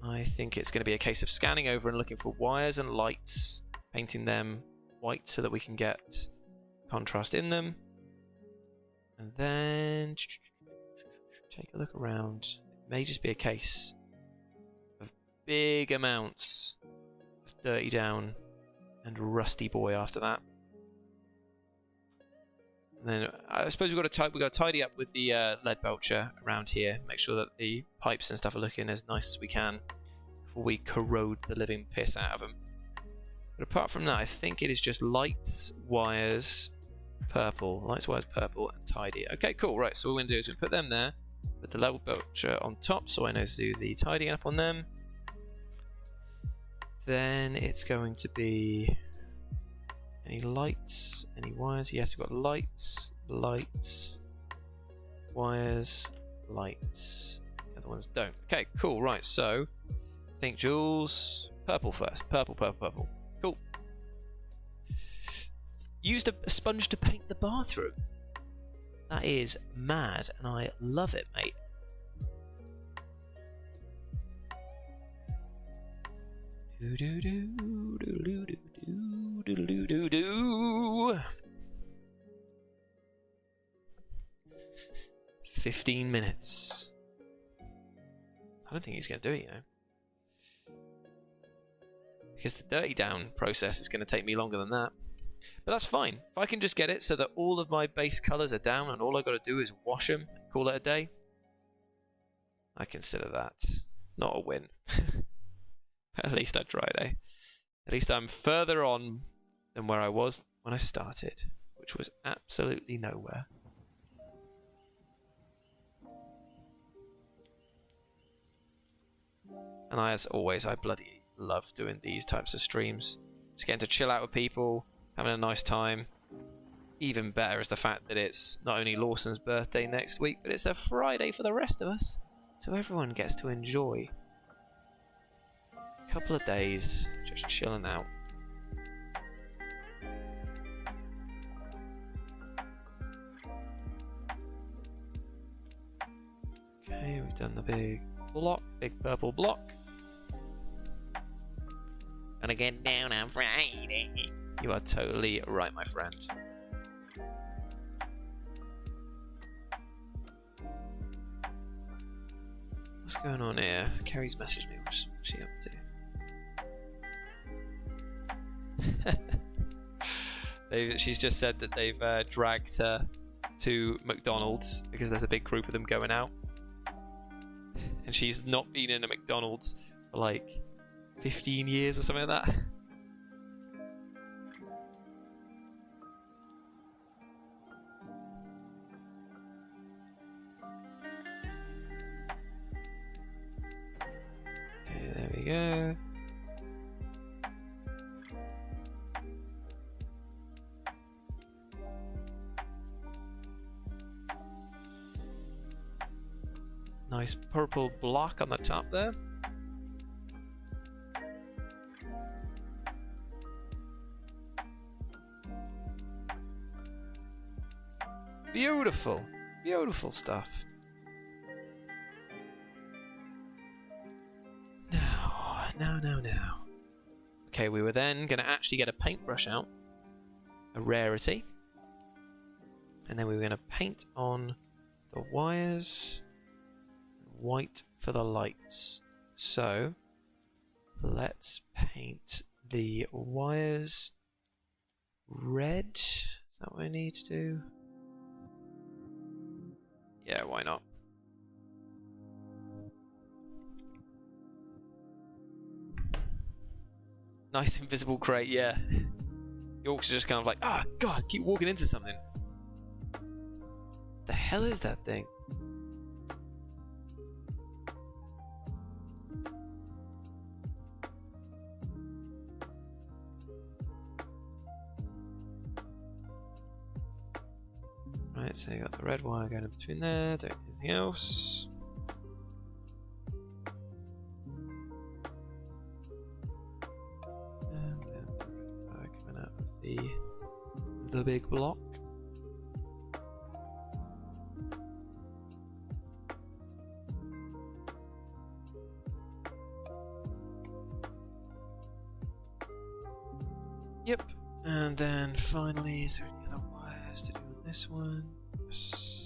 I think it's going to be a case of scanning over and looking for wires and lights, painting them white so that we can get contrast in them. And then take a look around. It may just be a case of big amounts of Dirty Down and Rusty Boy after that. And then I suppose we've got to tidy up with the lead belcher around here. Make sure that the pipes and stuff are looking as nice as we can before we corrode the living piss out of them. But apart from that, I think it is just lights, wires, purple. Lights, wires, purple, and tidy. Okay, cool. Right, so what we're going to do is we put them there with the lead belcher on top, so I know to do the tidying up on them. Then it's going to be... any lights? Any wires? Yes, we've got lights, lights, wires, lights. The other ones don't. Okay, cool. Right, so I think Jules, purple first. Purple, purple, purple. Cool. Used a sponge to paint the bathroom. That is mad, and I love it, mate. Do do do do do do do do do do. 15 minutes. I don't think he's going to do it, you know. Because the Dirty Down process is going to take me longer than that. But that's fine. If I can just get it so that all of my base colours are down and all I've got to do is wash them and call it a day, I consider that not a win. At least I tried, eh? At least I'm further on than where I was when I started, which was absolutely nowhere. And as always, I bloody love doing these types of streams. Just getting to chill out with people, having a nice time. Even better is the fact that it's not only Lawson's birthday next week, but it's a Friday for the rest of us. So everyone gets to enjoy a couple of days just chilling out. Okay, we've done the big block, big purple block. Gonna get down on Friday. You are totally right, my friend. What's going on here? Carrie's messaged me. What's she up to? She's just said that they've dragged her to McDonald's because there's a big group of them going out. And she's not been in a McDonald's for like 15 years or something like that. Okay, there we go. Nice purple block on the top there. Beautiful, beautiful stuff. Now. Okay, we were then going to actually get a paintbrush out, a rarity, and then we were going to paint on the wires, white for the lights. So let's paint the wires red. Is that what I need to do? Yeah, why not? Nice invisible crate, yeah. The orcs are just kind of like, ah, God, keep walking into something. The hell is that thing? Right, so you got the red wire going in between there, don't need anything else. And then the red wire coming out of the big block. Yep. And then finally, is there any other wires to do on this one? Yes.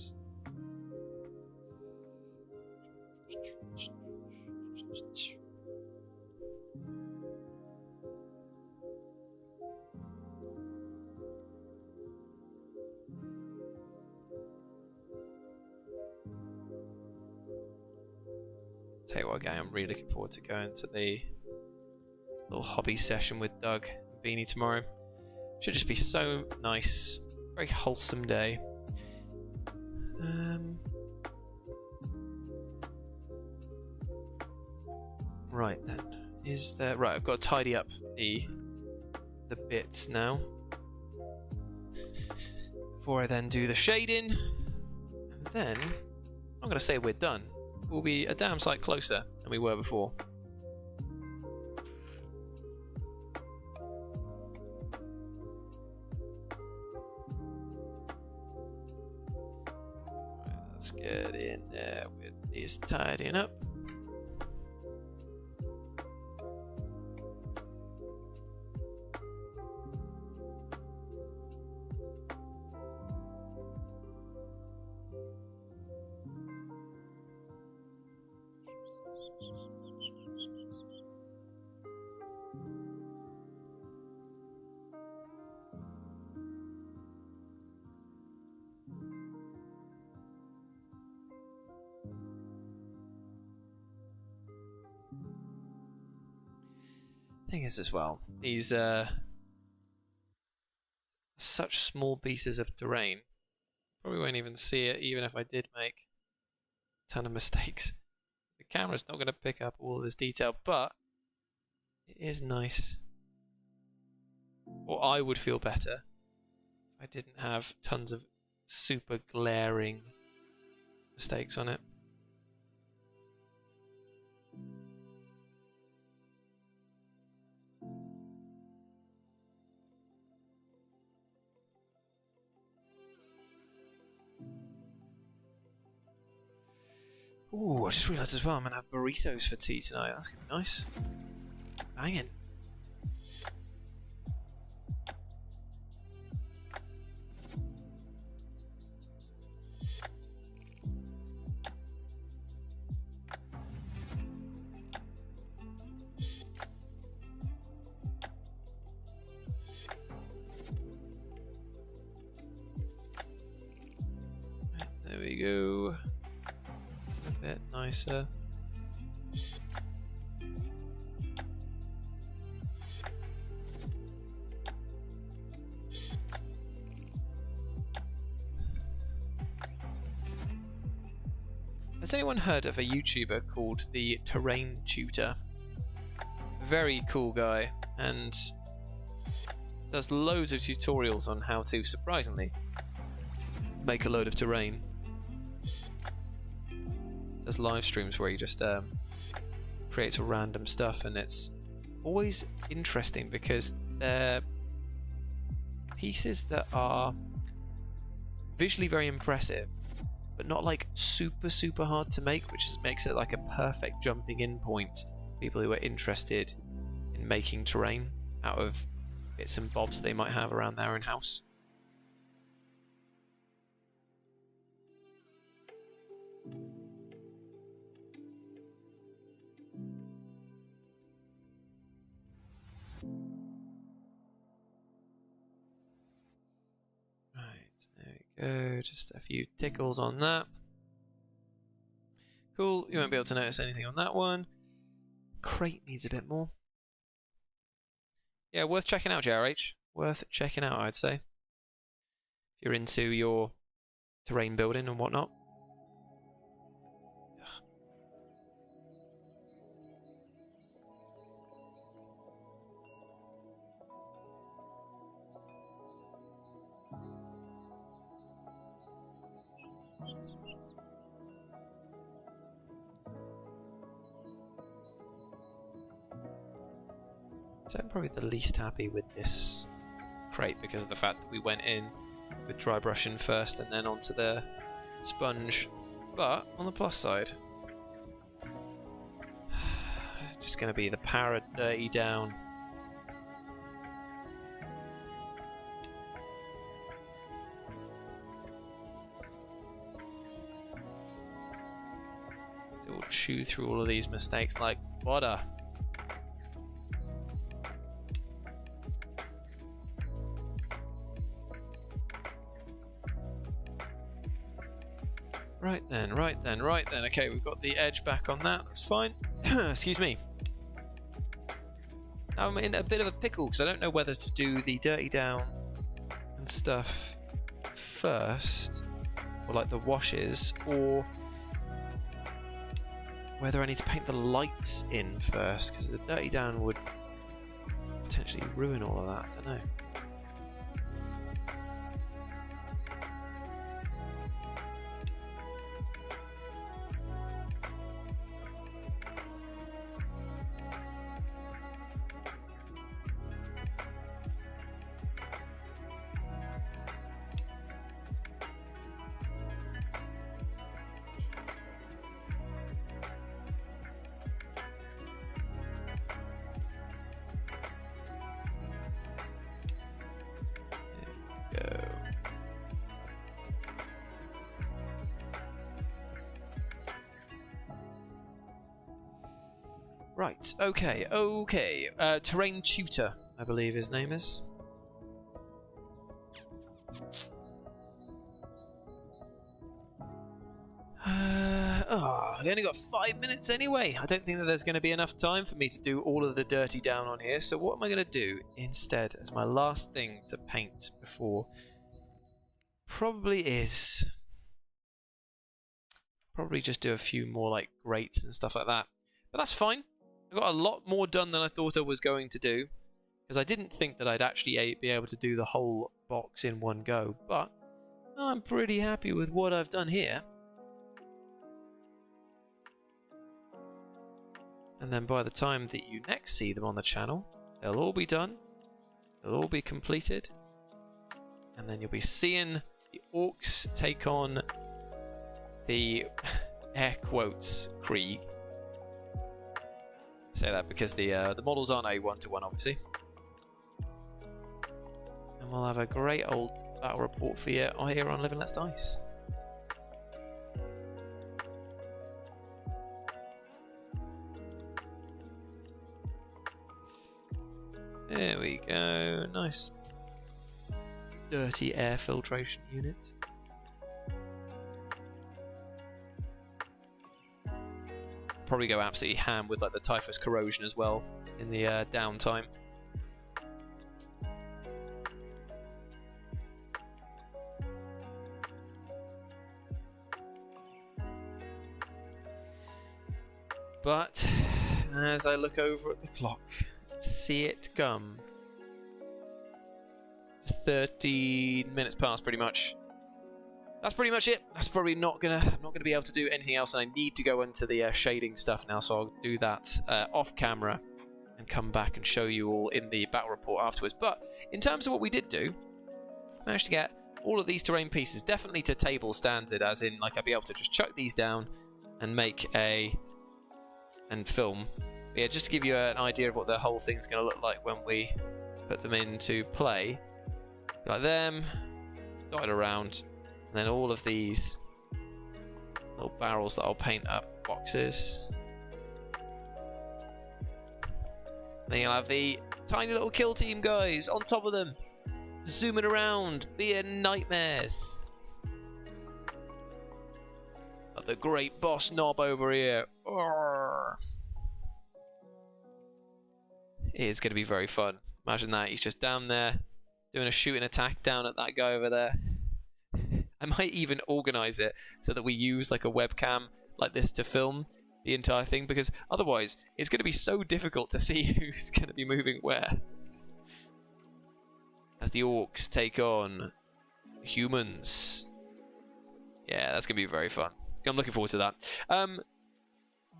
Tell you what, gang, I'm really looking forward to going to the little hobby session with Doug and Beanie tomorrow. Should just be so nice, very wholesome day. Right then, is there? Right, I've got to tidy up the bits now before I then do the shading, and then I'm going to say we're done. We'll be a damn sight closer than we were before. Right, let's get in there with this tidying up. Thing is, as well, these such small pieces of terrain. Probably won't even see it, even if I did make a ton of mistakes. The camera's not going to pick up all this detail, but it is nice. Or I would feel better if I didn't have tons of super glaring mistakes on it. Ooh, I just realised as well I'm going to have burritos for tea tonight. That's going to be nice. Banging. Right, there we go. A bit nicer. Has anyone heard of a YouTuber called the Terrain Tutor? Very cool guy, and does loads of tutorials on how to, surprisingly, make a load of terrain. Does live streams where he just creates random stuff, and it's always interesting because they're pieces that are visually very impressive, but not like super hard to make, which makes it like a perfect jumping in point for people who are interested in making terrain out of bits and bobs they might have around their own house. Go, just a few tickles on that. Cool, you won't be able to notice anything on that one. Crate needs a bit more. Yeah, worth checking out, JRH. Worth checking out, I'd say. If you're into your terrain building and whatnot. So I'm probably the least happy with this crate because of the fact that we went in with dry brushing first and then onto the sponge. But on the plus side, just going to be the para dirty down. not chew through all of these mistakes like butter. Right then. Okay, we've got the edge back on that. That's fine. Excuse me. Now I'm in a bit of a pickle because I don't know whether to do the dirty down and stuff first, or like the washes, or whether I need to paint the lights in first, because the dirty down would potentially ruin all of that. I don't know. Right, okay. Terrain Tutor, I believe his name is. We only got 5 minutes anyway. I don't think that there's going to be enough time for me to do all of the dirty down on here. So what am I going to do instead as my last thing to paint before? Probably just do a few more like grates and stuff like that. But that's fine. I got a lot more done than I thought I was going to do, because I didn't think that I'd actually be able to do the whole box in one go. But I'm pretty happy with what I've done here. And then by the time that you next see them on the channel, they'll all be done. They'll all be completed. And then you'll be seeing the orcs take on the air quotes Krieg. I say that because the models aren't a one-to-one, obviously. And we'll have a great old battle report for you here on Living Let's Dice. There we go, nice dirty air filtration unit. Probably go absolutely ham with like the typhus corrosion as well in the downtime. But as I look over at the clock, see it come. 13 minutes past, pretty much. That's pretty much it. That's probably I'm not gonna be able to do anything else, and I need to go into the shading stuff now, so I'll do that off camera and come back and show you all in the battle report afterwards. But in terms of what we did do, managed to get all of these terrain pieces definitely to table standard, as in like I'd be able to just chuck these down and make and film. But yeah, just to give you an idea of what the whole thing's going to look like when we put them into play. Like them, dotted around, and then all of these little barrels that I'll paint up boxes. Then you'll have the tiny little kill team guys on top of them, zooming around, being nightmares. Like the great boss knob over here. Arrgh. It's going to be very fun. Imagine that, he's just down there doing a shooting attack down at that guy over there. I might even organise it so that we use like a webcam like this to film the entire thing, because otherwise it's going to be so difficult to see who's going to be moving where. As the orcs take on humans. Yeah, that's going to be very fun. I'm looking forward to that.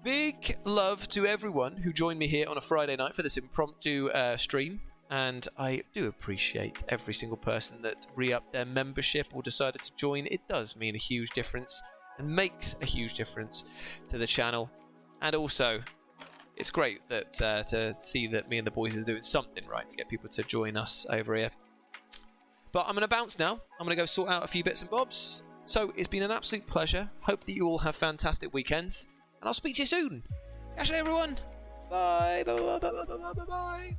Big love to everyone who joined me here on a Friday night for this impromptu stream. And I do appreciate every single person that re-upped their membership or decided to join. It does mean a huge difference and makes a huge difference to the channel. And also, it's great that to see that me and the boys are doing something right to get people to join us over here. But I'm going to bounce now. I'm going to go sort out a few bits and bobs. So it's been an absolute pleasure. Hope that you all have fantastic weekends. And and I'll speak to you soon. Catch you, everyone. Bye. Bye. Bye. Bye. Bye. Bye. Bye.